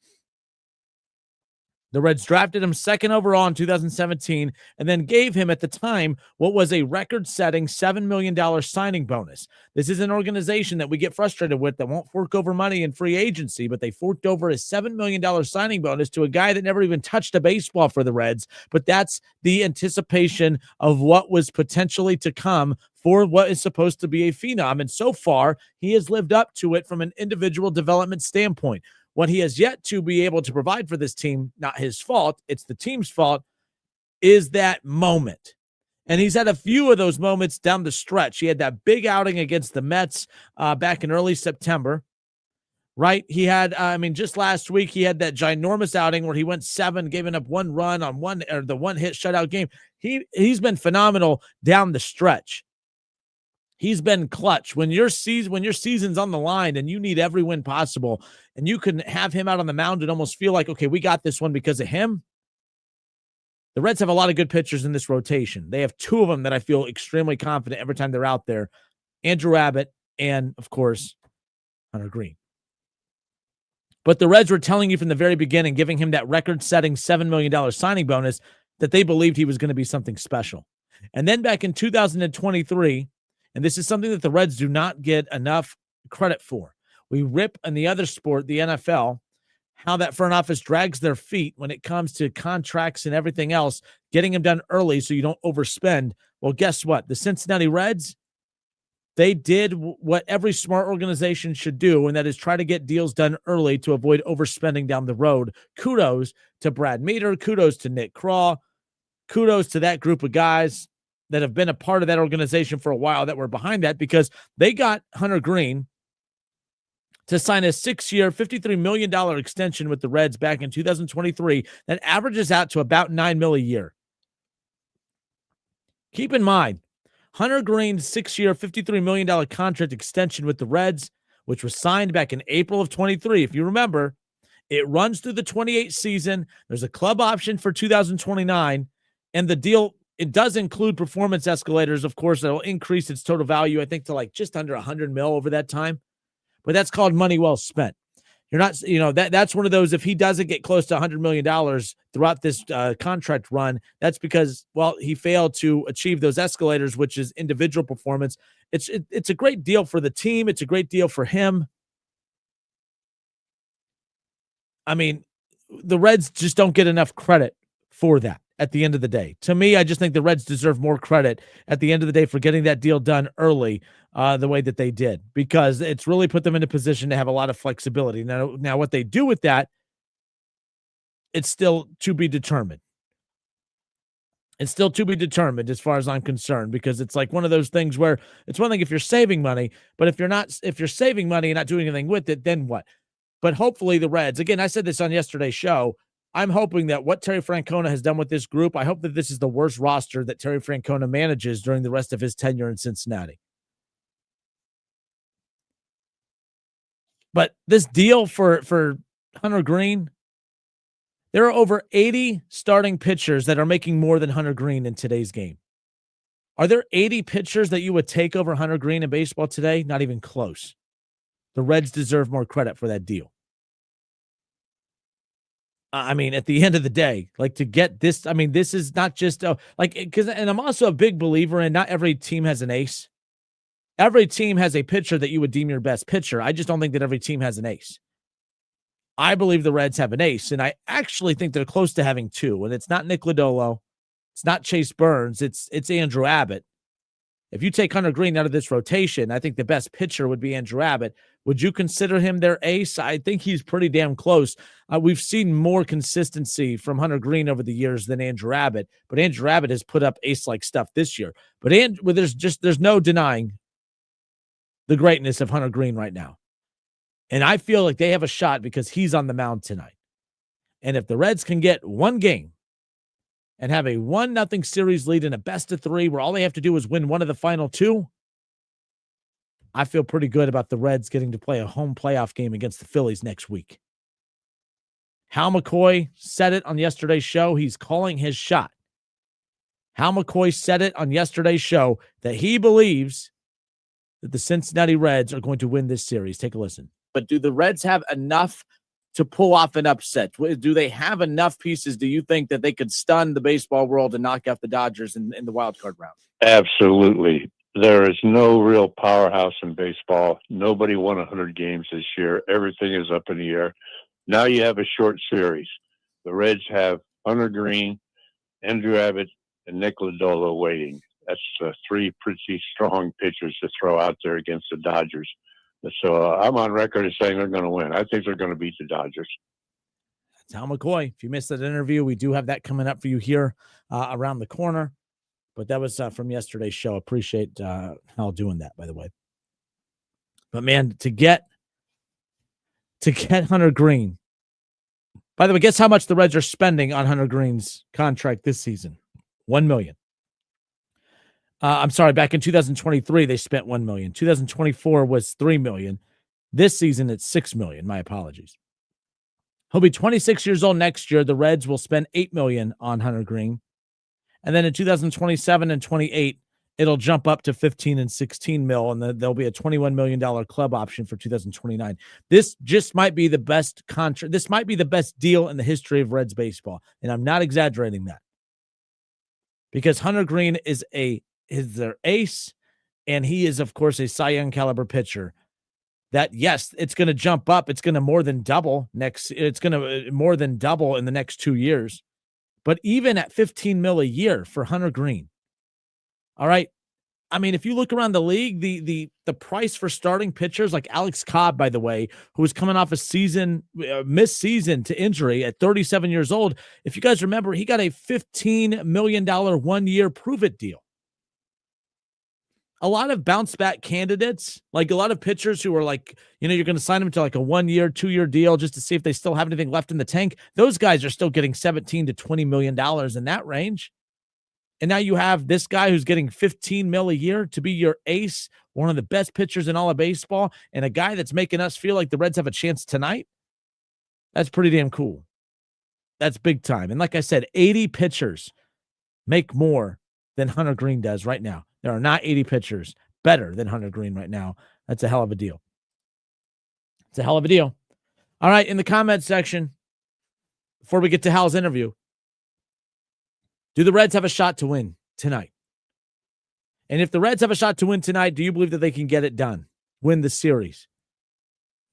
The Reds drafted him 2nd overall in 2017 and then gave him at the time what was a record-setting $7 million signing bonus. This is an organization that we get frustrated with that won't fork over money in free agency, but they forked over a $7 million signing bonus to a guy that never even touched a baseball for the Reds. But that's the anticipation of what was potentially to come for what is supposed to be a phenom. And so far, he has lived up to it from an individual development standpoint. What he has yet to be able to provide for this team, not his fault, it's the team's fault, is that moment. And he's had a few of those moments down the stretch. He had that big outing against the Mets back in early September, right? He had, just last week, he had that ginormous outing where he went 7, giving up 1 run on the one-hit shutout game. He's been phenomenal down the stretch. He's been clutch. When your season's on the line and you need every win possible, and you can have him out on the mound and almost feel like, okay, we got this one because of him. The Reds have a lot of good pitchers in this rotation. They have 2 of them that I feel extremely confident every time they're out there. Andrew Abbott and, of course, Hunter Green. But the Reds were telling you from the very beginning, giving him that record-setting $7 million signing bonus, that they believed he was going to be something special. And then back in 2023, and this is something that the Reds do not get enough credit for. We rip in the other sport, the NFL, how that front office drags their feet when it comes to contracts and everything else, getting them done early so you don't overspend. Well, guess what? The Cincinnati Reds, they did what every smart organization should do, and that is try to get deals done early to avoid overspending down the road. Kudos to Brad Meader. Kudos to Nick Craw. Kudos to that group of guys that have been a part of that organization for a while that were behind that, because they got Hunter Green to sign a 6-year, $53 million extension with the Reds back in 2023 that averages out to about $9 million a year. Keep in mind, Hunter Green's 6-year, $53 million contract extension with the Reds, which was signed back in April of 23. If you remember, it runs through the 28 season. There's a club option for 2029, and the deal, it does include performance escalators, of course, that will increase its total value, I think, to like just under $100 million over that time. But that's called money well spent. You're not, that's one of those, if he doesn't get close to $100 million throughout this contract run, that's because, well, he failed to achieve those escalators, which is individual performance. It's a great deal for the team. It's a great deal for him. I mean, the Reds just don't get enough credit for that at the end of the day. To me, I just think the Reds deserve more credit at the end of the day for getting that deal done early the way that they did, because it's really put them in a position to have a lot of flexibility. Now what they do with that, it's still to be determined. It's still to be determined as far as I'm concerned, because it's like one of those things where it's one thing if you're saving money, but if you're saving money and not doing anything with it, then what? But hopefully the Reds, again, I said this on yesterday's show, I'm hoping that what Terry Francona has done with this group, I hope that this is the worst roster that Terry Francona manages during the rest of his tenure in Cincinnati. But this deal for Hunter Green, there are over 80 starting pitchers that are making more than Hunter Green in today's game. Are there 80 pitchers that you would take over Hunter Green in baseball today? Not even close. The Reds deserve more credit for that deal. I mean, at the end of the day, like, to get this, I mean, this is not just and I'm also a big believer in not every team has an ace. Every team has a pitcher that you would deem your best pitcher. I just don't think that every team has an ace. I believe the Reds have an ace, and I actually think they're close to having 2, and it's not Nick Lodolo, It's not Chase Burns. It's Andrew Abbott. If you take Hunter Green out of this rotation, I think the best pitcher would be Andrew Abbott. Would you consider him their ace? I think he's pretty damn close. We've seen more consistency from Hunter Green over the years than Andrew Abbott, but Andrew Abbott has put up ace-like stuff this year. But there's no denying the greatness of Hunter Green right now. And I feel like they have a shot because he's on the mound tonight. And if the Reds can get one game and have a 1-0 series lead in a best-of-3 where all they have to do is win one of the final two, I feel pretty good about the Reds getting to play a home playoff game against the Phillies next week. Hal McCoy said it on yesterday's show. He's calling his shot. Hal McCoy said it on yesterday's show that he believes that the Cincinnati Reds are going to win this series. Take a listen. But do the Reds have enough to pull off an upset? Do they have enough pieces, do you think, that they could stun the baseball world and knock out the Dodgers in the wild card round? Absolutely. There is no real powerhouse in baseball. Nobody won 100 games this year. Everything is up in the air. Now you have a short series. The Reds have Hunter Green, Andrew Abbott, and Nick Lodolo waiting. That's three pretty strong pitchers to throw out there against the Dodgers. So I'm on record as saying they're going to win. I think they're going to beat the Dodgers. That's Hal McCoy. If you missed that interview, we do have that coming up for you here around the corner. But that was from yesterday's show. Appreciate Hal doing that, by the way. But, man, to get Hunter Green. By the way, guess how much the Reds are spending on Hunter Green's contract this season? $1 million. I'm sorry, back in 2023, they spent $1 million. 2024 was $3 million. This season, it's $6 million. My apologies. He'll be 26 years old next year. The Reds will spend $8 million on Hunter Green. And then in 2027 and 28, it'll jump up to 15 and 16 mil, and there'll be a $21 million club option for 2029. This just might be the best contract. This might be the best deal in the history of Reds baseball, and I'm not exaggerating that. Because Hunter Green is their ace, and he is, of course, a Cy Young caliber pitcher. That, yes, it's going to jump up. It's going to more than double It's going to more than double in the next 2 years. But even at 15 mil a year for Hunter Green, all right. I mean, if you look around the league, the price for starting pitchers like Alex Cobb, by the way, who was coming off a missed season to injury at 37 years old. If you guys remember, he got a $15 million 1-year prove-it deal. A lot of bounce back candidates, like a lot of pitchers who are like, you're going to sign them to like a 1-year, 2-year deal just to see if they still have anything left in the tank. Those guys are still getting $17 to $20 million in that range. And now you have this guy who's getting 15 mil a year to be your ace, one of the best pitchers in all of baseball, and a guy that's making us feel like the Reds have a chance tonight. That's pretty damn cool. That's big time. And like I said, 80 pitchers make more than Hunter Green does right now. There are not 80 pitchers better than Hunter Green right now. That's a hell of a deal. It's a hell of a deal. All right, in the comment section, before we get to Hal's interview, do the Reds have a shot to win tonight? And if the Reds have a shot to win tonight, do you believe that they can get it done? Win the series?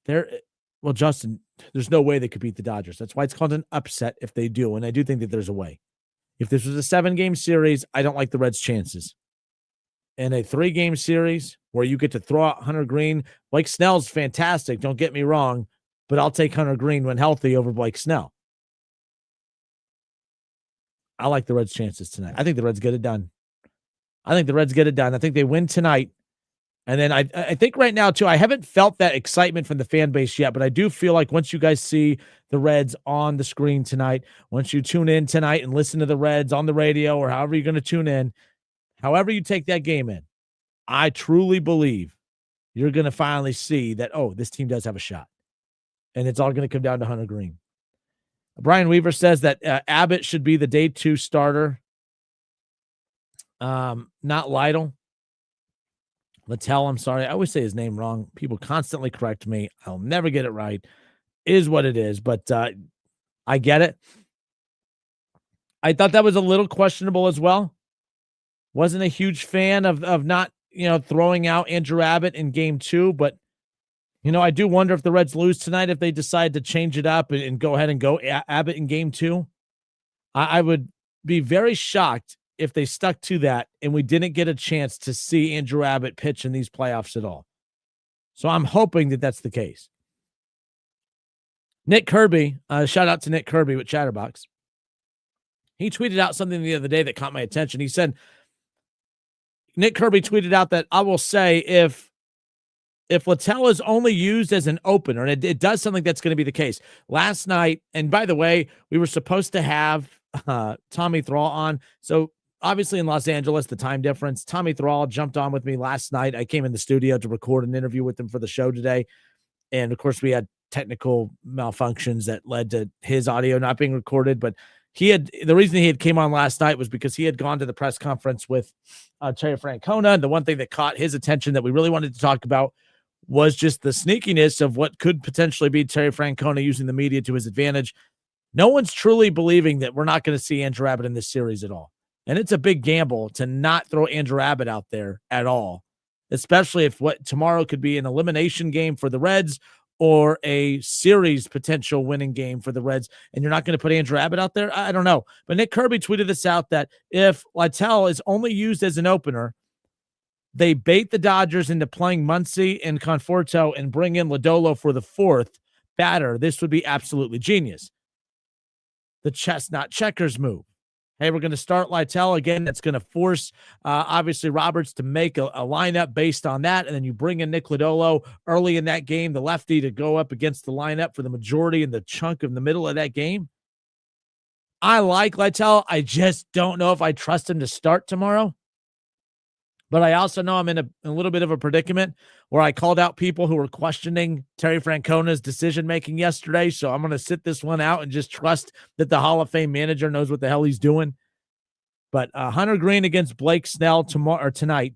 Well, Justin, there's no way they could beat the Dodgers. That's why it's called an upset if they do. And I do think that there's a way. If this was a 7-game series, I don't like the Reds' chances. In a 3-game series where you get to throw out Hunter Green, Blake Snell's fantastic, don't get me wrong, but I'll take Hunter Green when healthy over Blake Snell. I like the Reds' chances tonight. I think the Reds get it done. I think they win tonight. And then I think right now, too, I haven't felt that excitement from the fan base yet, but I do feel like once you guys see the Reds on the screen tonight, once you tune in tonight and listen to the Reds on the radio or however you're going to tune in, however you take that game in, I truly believe you're going to finally see that, this team does have a shot. And it's all going to come down to Hunter Green. Brian Weaver says that Abbott should be the day 2 starter, not Lytle. Littell, I'm sorry. I always say his name wrong. People constantly correct me. I'll never get it right. Is what it is, but I get it. I thought that was a little questionable as well. Wasn't a huge fan of not, throwing out Andrew Abbott in game 2, but I do wonder if the Reds lose tonight, if they decide to change it up and go ahead and go Abbott in game 2. I would be very shocked if they stuck to that and we didn't get a chance to see Andrew Abbott pitch in these playoffs at all. So I'm hoping that that's the case. Nick Kirby, shout out to Nick Kirby with Chatterbox. He tweeted out something the other day that caught my attention. He said, Nick Kirby tweeted out that I will say if Littell is only used as an opener, and it does sound like that's going to be the case. Last night, and by the way, we were supposed to have Tommy Thrall on. So obviously in Los Angeles, the time difference, Tommy Thrall jumped on with me last night. I came in the studio to record an interview with him for the show today. And of course, we had technical malfunctions that led to his audio not being recorded. But the reason he had came on last night was because he had gone to the press conference with Terry Francona. And the one thing that caught his attention that we really wanted to talk about was just the sneakiness of what could potentially be Terry Francona using the media to his advantage. No one's truly believing that we're not going to see Andrew Abbott in this series at all. And it's a big gamble to not throw Andrew Abbott out there at all, especially if what tomorrow could be an elimination game for the Reds or a series potential winning game for the Reds, and you're not going to put Andrew Abbott out there? I don't know. But Nick Kirby tweeted this out that if Littell is only used as an opener, they bait the Dodgers into playing Muncy and Conforto and bring in Lodolo for the fourth batter. This would be absolutely genius. The chestnut checkers move. Hey, we're going to start Littell again. That's going to force, obviously, Roberts to make a lineup based on that. And then you bring in Nick Lodolo early in that game, the lefty, to go up against the lineup for the majority and the chunk of the middle of that game. I like Littell. I just don't know if I trust him to start tomorrow. But I also know I'm in a little bit of a predicament where I called out people who were questioning Terry Francona's decision-making yesterday. So I'm going to sit this one out and just trust that the Hall of Fame manager knows what the hell he's doing. But Hunter Green against Blake Snell tonight.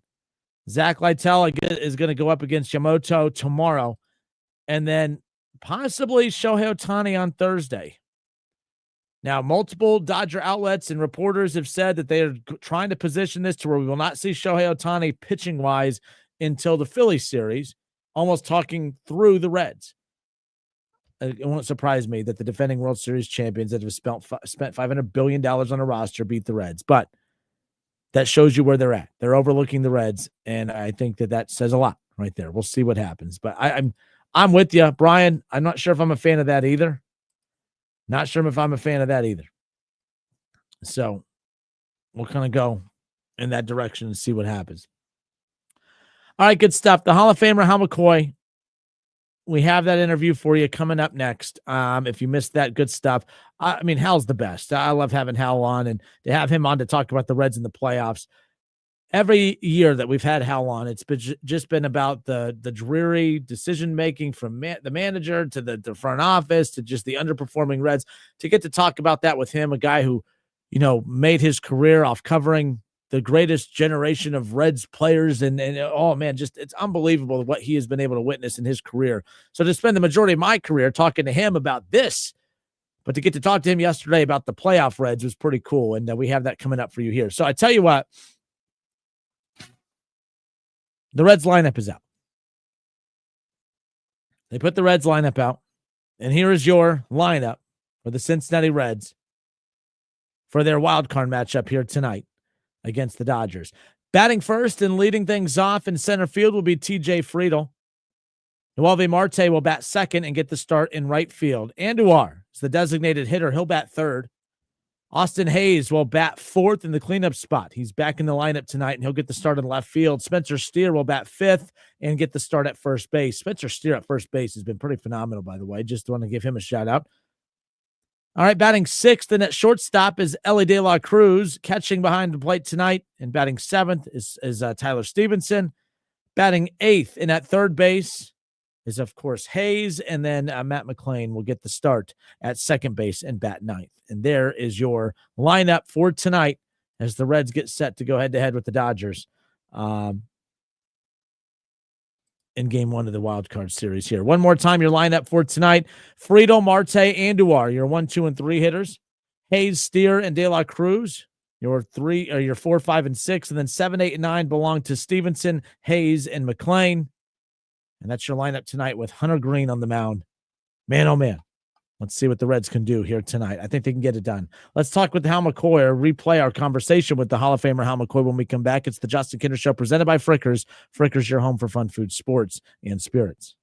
Zach Littell is going to go up against Yamamoto tomorrow. And then possibly Shohei Ohtani on Thursday. Now, multiple Dodger outlets and reporters have said that they are trying to position this to where we will not see Shohei Ohtani pitching-wise until the Phillies series, almost talking through the Reds. It won't surprise me that the defending World Series champions that have spent $500 billion on a roster beat the Reds. But that shows you where they're at. They're overlooking the Reds, and I think that says a lot right there. We'll see what happens. But I'm with you, Brian. I'm not sure if I'm a fan of that either. Not sure if I'm a fan of that either. So we'll kind of go in that direction and see what happens. All right, good stuff. The Hall of Famer, Hal McCoy. We have that interview for you coming up next. If you missed that, good stuff. I mean, Hal's the best. I love having Hal on, and to have him on to talk about the Reds in the playoffs. Every year that we've had Hal on, it's just been about the dreary decision-making from the manager to the front office to just the underperforming Reds. To get to talk about that with him, a guy who, made his career off covering the greatest generation of Reds players. And oh, man, it's unbelievable what he has been able to witness in his career. So to spend the majority of my career talking to him about this, but to get to talk to him yesterday about the playoff Reds was pretty cool. And we have that coming up for you here. So I tell you what, the Reds lineup is out. They put the Reds lineup out. And here is your lineup for the Cincinnati Reds for their wild card matchup here tonight against the Dodgers. Batting first and leading things off in center field will be TJ Friedl. Noelvi Marte will bat second and get the start in right field. Andujar is the designated hitter. He'll bat third. Austin Hayes will bat fourth in the cleanup spot. He's back in the lineup tonight, and he'll get the start in left field. Spencer Steer will bat fifth and get the start at first base. Spencer Steer at first base has been pretty phenomenal, by the way. Just want to give him a shout-out. All right, batting sixth and at shortstop is Elly De La Cruz. Catching behind the plate tonight and batting seventh is Tyler Stevenson. Batting eighth and at third base is, of course, Hayes, and then Matt McClain will get the start at second base and bat ninth. And there is your lineup for tonight as the Reds get set to go head-to-head with the Dodgers in Game 1 of the Wild Card Series here. One more time, your lineup for tonight: Friedl, Marte, Andujar, your 1, 2, and 3 hitters. Hayes, Steer, and De La Cruz, your 4, 5, and 6. And then 7, 8, and 9 belong to Stevenson, Hayes, and McClain. And that's your lineup tonight with Hunter Green on the mound. Man, oh man. Let's see what the Reds can do here tonight. I think they can get it done. Let's talk with Hal McCoy or replay our conversation with the Hall of Famer Hal McCoy when we come back. It's the Justin Kinner Show presented by Frickers. Frickers, your home for fun food, sports, and spirits.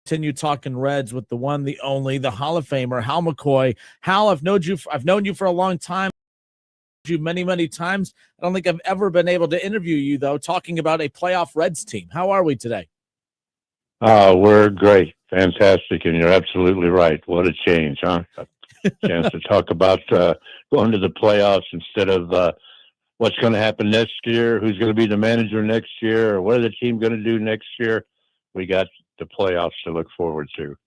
Continue talking Reds with the one, the only, the Hall of Famer, Hal McCoy. Hal, I've known you for a long time. You many times. I don't think I've ever been able to interview you though, talking about a playoff Reds team. How are we today? We're great, fantastic, and you're absolutely right. What a change, huh? A chance to talk about going to the playoffs instead of what's going to happen next year, who's going to be the manager next year, or what are the team going to do next year. We got the playoffs to look forward to.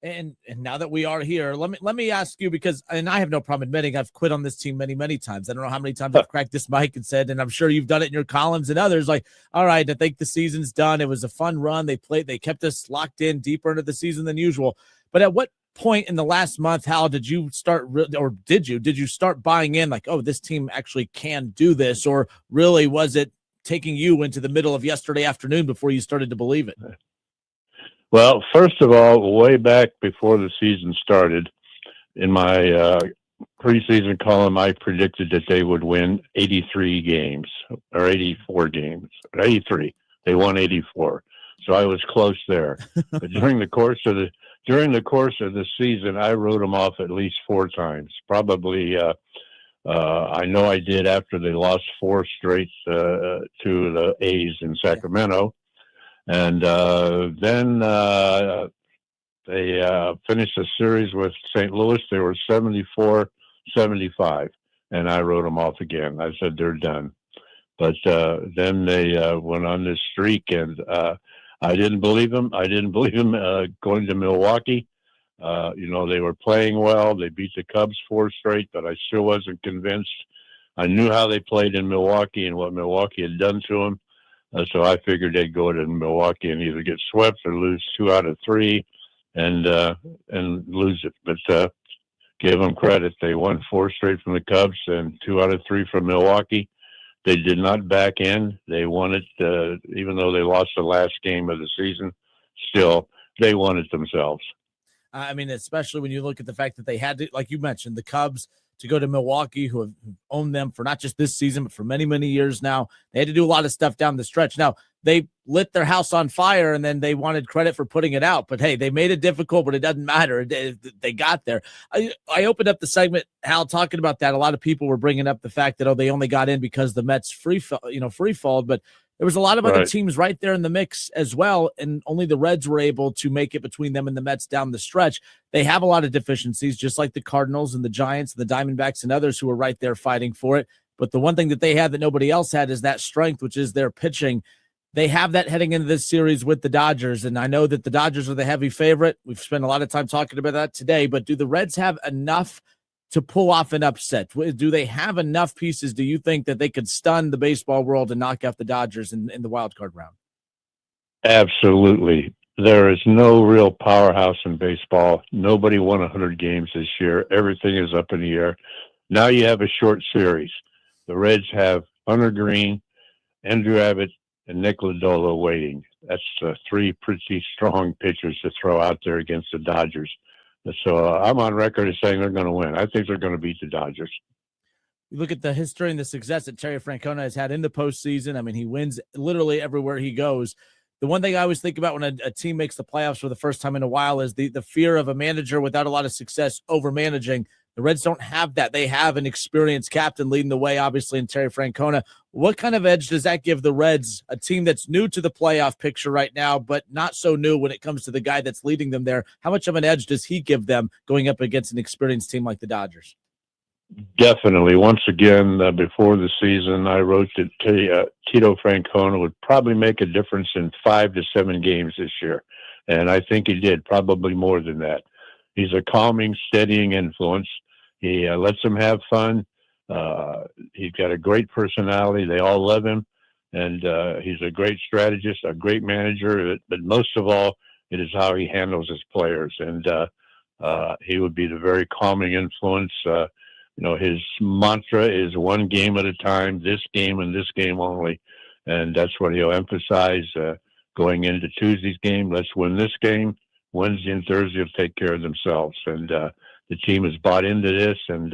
And now that we are here, let me ask you, because, and I have no problem admitting I've quit on this team many times. I don't know how many times I've cracked this mic and said, and I'm sure you've done it in your columns and others, like, all right, I think the season's done. It was a fun run. They kept us locked in deeper into the season than usual. But at what point in the last month, Hal, did you start, or did you start buying in, like, oh, this team actually can do this? Or really was it taking you into the middle of yesterday afternoon before you started to believe it? Well, first of all, way back before the season started, in my preseason column, I predicted that they would win 83 games or 84 games. 83. They won 84. So I was close there. But during the course of the season, I wrote them off at least 4 times. Probably, I know I did after they lost 4 straight to the A's in Sacramento. And then they finished the series with St. Louis. They were 74-75, and I wrote them off again. I said, they're done. But then they went on this streak, and I didn't believe them. Going to Milwaukee. They were playing well. They beat the Cubs 4 straight, but I still wasn't convinced. I knew how they played in Milwaukee and what Milwaukee had done to them. So I figured they'd go to Milwaukee and either get swept or lose 2 out of 3 and lose it. But give them credit. They won 4 straight from the Cubs and 2 out of 3 from Milwaukee. They did not back in. They won it, even though they lost the last game of the season. Still, they won it themselves. I mean, especially when you look at the fact that they had to, like you mentioned, the Cubs to go to Milwaukee, who have owned them for not just this season, but for many years now. They had to do a lot of stuff down the stretch. Now, they lit their house on fire, and then they wanted credit for putting it out. But, hey, they made it difficult, but it doesn't matter. They got there. I opened up the segment, Hal, talking about that. A lot of people were bringing up the fact that, they only got in because the Mets free falled, but there was a lot of other teams right there in the mix as well, and only the Reds were able to make it between them and the Mets down the stretch. They have a lot of deficiencies, just like the Cardinals and the Giants and the Diamondbacks and others who are right there fighting for it. But the one thing that they had that nobody else had is that strength, which is their pitching. They have that heading into this series with the Dodgers, and I know that the Dodgers are the heavy favorite. We've spent a lot of time talking about that today, but do the Reds have enough to pull off an upset? Do they have enough pieces, do you think, that they could stun the baseball world and knock out the Dodgers in the wild card round? Absolutely. There is no real powerhouse in baseball. Nobody won 100 games this year. Everything is up in the air. Now you have a short series. The Reds have Hunter Green, Andrew Abbott, and Nick Lodolo waiting. That's three pretty strong pitchers to throw out there against the Dodgers. So I'm on record as saying they're going to win. I think they're going to beat the Dodgers. You look at the history and the success that Terry Francona has had in the postseason. I mean, he wins literally everywhere he goes. The one thing I always think about when a team makes the playoffs for the first time in a while is the fear of a manager without a lot of success over managing. The Reds don't have that. They have an experienced captain leading the way, obviously, in Terry Francona. What kind of edge does that give the Reds, a team that's new to the playoff picture right now, but not so new when it comes to the guy that's leading them there? How much of an edge does he give them going up against an experienced team like the Dodgers? Definitely. Once again, before the season, I wrote that Tito Francona would probably make a difference in 5 to 7 games this year. And I think he did, probably more than that. He's a calming, steadying influence. He lets them have fun. He's got a great personality. They all love him. And he's a great strategist, a great manager. But most of all, it is how he handles his players. And he would be the very calming influence. His mantra is one game at a time, this game and this game only. And that's what he'll emphasize going into Tuesday's game. Let's win this game. Wednesday and Thursday will take care of themselves. And the team has bought into this, and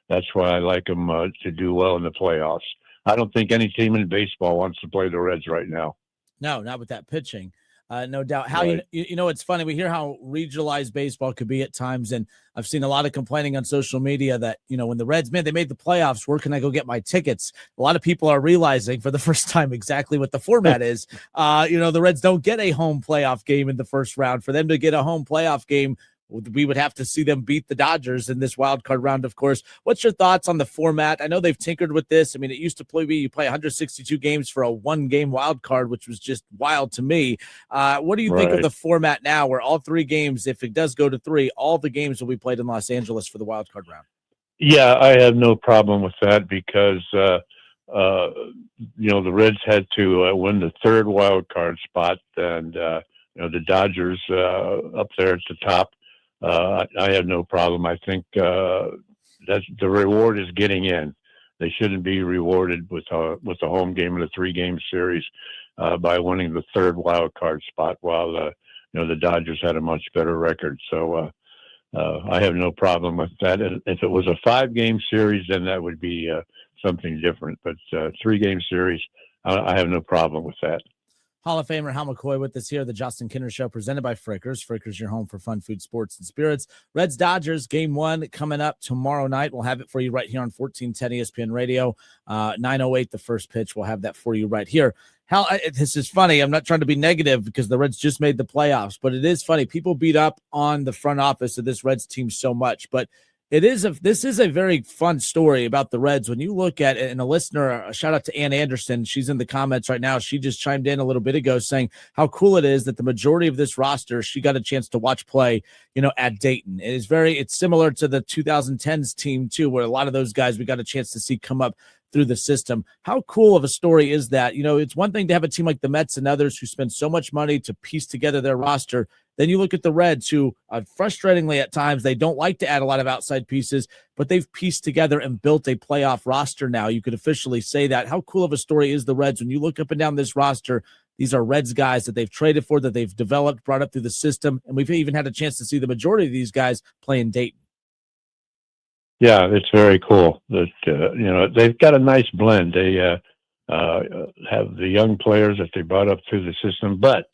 that's why I like them to do well in the playoffs. I don't think any team in baseball wants to play the Reds right now. No, not with that pitching. No doubt. How Right. it's funny. We hear how regionalized baseball could be at times, and I've seen a lot of complaining on social media that when the Reds, man, they made the playoffs. Where can I go get my tickets? A lot of people are realizing for the first time exactly what the format is. The Reds don't get a home playoff game in the first round. For them to get a home playoff game, we would have to see them beat the Dodgers in this wild card round, of course. What's your thoughts on the format? I know they've tinkered with this. I mean, it used to you play 162 games for a one-game wild card, which was just wild to me. What do you think of the format now where all 3 games, if it does go to 3, all the games will be played in Los Angeles for the wild card round? Yeah, I have no problem with that because, the Reds had to win the 3rd wild card spot, and, the Dodgers up there at the top. I have no problem. I think that the reward is getting in. They shouldn't be rewarded with a home game in a 3-game series by winning the 3rd wild card spot, while the Dodgers had a much better record. So I have no problem with that. And if it was a 5-game series, then that would be something different. But 3-game series, I have no problem with that. Hall of Famer Hal McCoy with us here, the Justin Kinner Show, presented by Frickers. Frickers, your home for fun, food, sports, and spirits. Reds Dodgers game 1 coming up tomorrow night. We'll have it for you right here on 1410 ESPN Radio. 9:08 the first pitch. We'll have that for you right here. Hal, this is funny. I'm not trying to be negative because the Reds just made the playoffs, but it is funny. People beat up on the front office of this Reds team so much, but this is a very fun story about the Reds. When you look at it, and a listener, a shout out to Ann Anderson, she's in the comments right now. She just chimed in a little bit ago saying how cool it is that the majority of this roster, she got a chance to watch play, at Dayton. It's similar to the 2010s team too, where a lot of those guys we got a chance to see come up through the system. How cool of a story is that? It's one thing to have a team like the Mets and others who spend so much money to piece together their roster. Then you look at the Reds, who frustratingly at times, they don't like to add a lot of outside pieces, but they've pieced together and built a playoff roster now. You could officially say that. How cool of a story is the Reds? When you look up and down this roster, these are Reds guys that they've traded for, that they've developed, brought up through the system, and we've even had a chance to see the majority of these guys play in Dayton. Yeah, it's very cool that, they've got a nice blend. They have the young players that they brought up through the system, but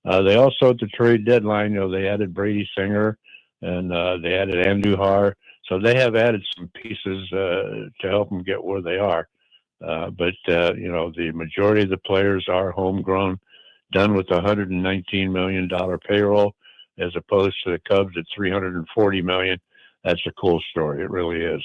they also at the trade deadline, they added Brady Singer and they added Andujar. So they have added some pieces to help them get where they are. But the majority of the players are homegrown, done with $119 million payroll, as opposed to the Cubs at $340 million. That's a cool story. It really is.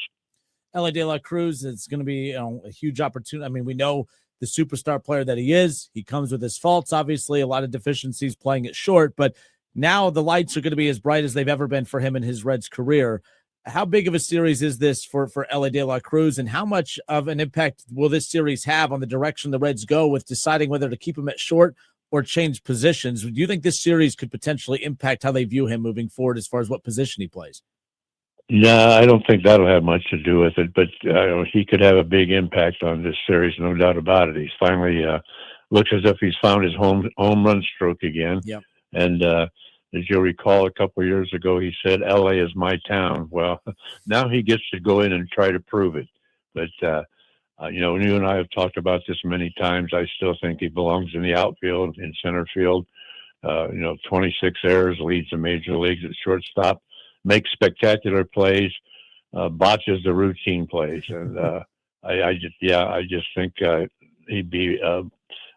Elly De La Cruz is going to be a huge opportunity. I mean, we know the superstar player that he is. He comes with his faults, obviously, a lot of deficiencies playing it short, but now the lights are going to be as bright as they've ever been for him in his Reds career. How big of a series is this for Elly De La Cruz, and how much of an impact will this series have on the direction the Reds go with deciding whether to keep him at short or change positions. Do you think this series could potentially impact how they view him moving forward as far as what position he plays? No, I don't think that'll have much to do with it, but he could have a big impact on this series, no doubt about it. He's finally looks as if he's found his home run stroke again. Yep. And as you'll recall, a couple of years ago, he said, "LA is my town." Well, now he gets to go in and try to prove it. But you and I have talked about this many times. I still think he belongs in the outfield, in center field. 26 errors, leads the major leagues at shortstop, makes spectacular plays, botches the routine plays, and I just think he'd be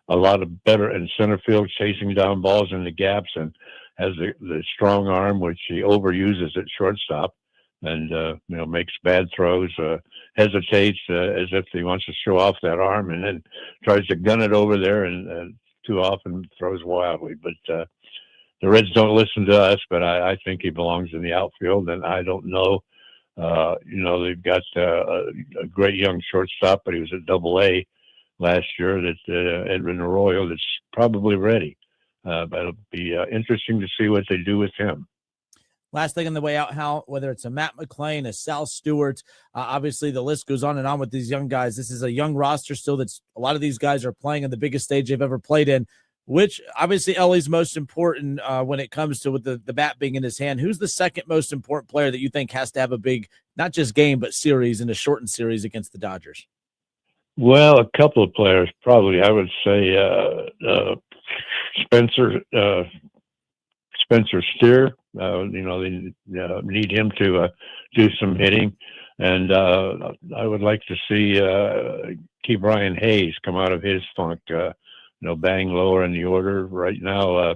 a lot of better in center field, chasing down balls in the gaps, and has the strong arm, which he overuses at shortstop, and makes bad throws, hesitates as if he wants to show off that arm, and then tries to gun it over there, and too often throws wildly. But the Reds don't listen to us, but I think he belongs in the outfield, and I don't know. They've got a great young shortstop, but he was at Double-A last year, that Edwin Arroyo, that's probably ready. But it'll be interesting to see what they do with him. Last thing on the way out, Hal, whether it's a Matt McClain, a Sal Stewart, obviously the list goes on and on with these young guys. This is a young roster still. That's a lot of these guys are playing in the biggest stage they've ever played in, which obviously Ellie's most important when it comes to with the bat being in his hand. Who's the second most important player that you think has to have a big, not just game, but series, in a shortened series against the Dodgers? Well, a couple of players, probably. I would say Spencer Steer. They need him to do some hitting, and I would like to see Ke'Bryan Hayes come out of his funk. Bang lower in the order right now.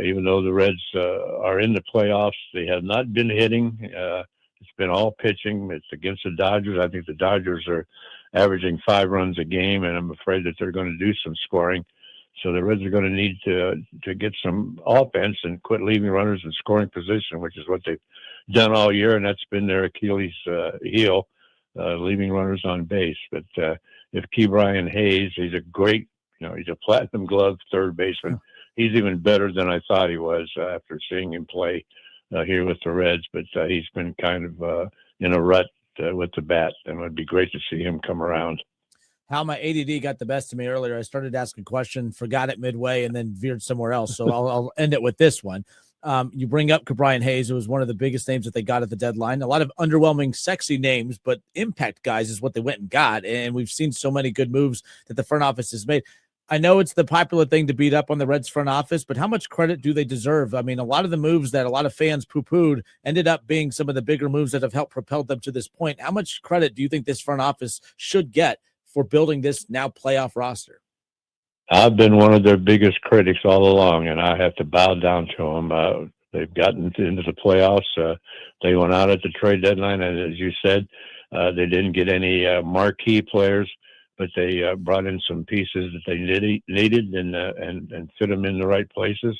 Even though the Reds are in the playoffs, they have not been hitting. It's been all pitching. It's against the Dodgers. I think the Dodgers are averaging 5 runs a game, and I'm afraid that they're going to do some scoring. So the Reds are going to need to get some offense and quit leaving runners in scoring position, which is what they've done all year, and that's been their Achilles heel, leaving runners on base. But if Ke'Bryan Hayes, he's a great, he's a platinum glove third baseman. He's even better than I thought he was after seeing him play here with the Reds. But he's been kind of in a rut with the bat, and it would be great to see him come around. How my ADD got the best of me earlier. I started asking a question, forgot it midway, and then veered somewhere else. So I'll end it with this one. You bring up Ke'Bryan Hayes. It was one of the biggest names that they got at the deadline. A lot of underwhelming, sexy names, but impact guys is what they went and got. And we've seen so many good moves that the front office has made. I know it's the popular thing to beat up on the Reds front office, but how much credit do they deserve? I mean, a lot of the moves that a lot of fans poo-pooed ended up being some of the bigger moves that have helped propel them to this point. How much credit do you think this front office should get for building this now playoff roster? I've been one of their biggest critics all along, and I have to bow down to them. They've gotten into the playoffs. They went out at the trade deadline, and as you said, they didn't get any marquee players, but they brought in some pieces that they needed and fit them in the right places.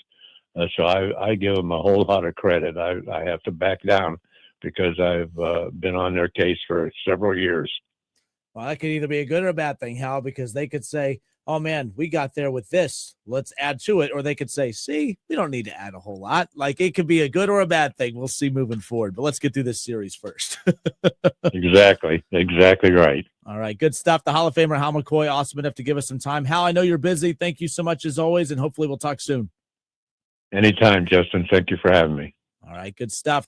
So I give them a whole lot of credit. I have to back down because I've been on their case for several years. Well, that could either be a good or a bad thing, Hal, because they could say, oh, man, we got there with this. Let's add to it. Or they could say, see, we don't need to add a whole lot. Like, it could be a good or a bad thing. We'll see moving forward. But let's get through this series first. Exactly right. All right, good stuff. The Hall of Famer, Hal McCoy, awesome enough to give us some time. Hal, I know you're busy. Thank you so much as always, and hopefully we'll talk soon. Anytime, Justin. Thank you for having me. All right, good stuff.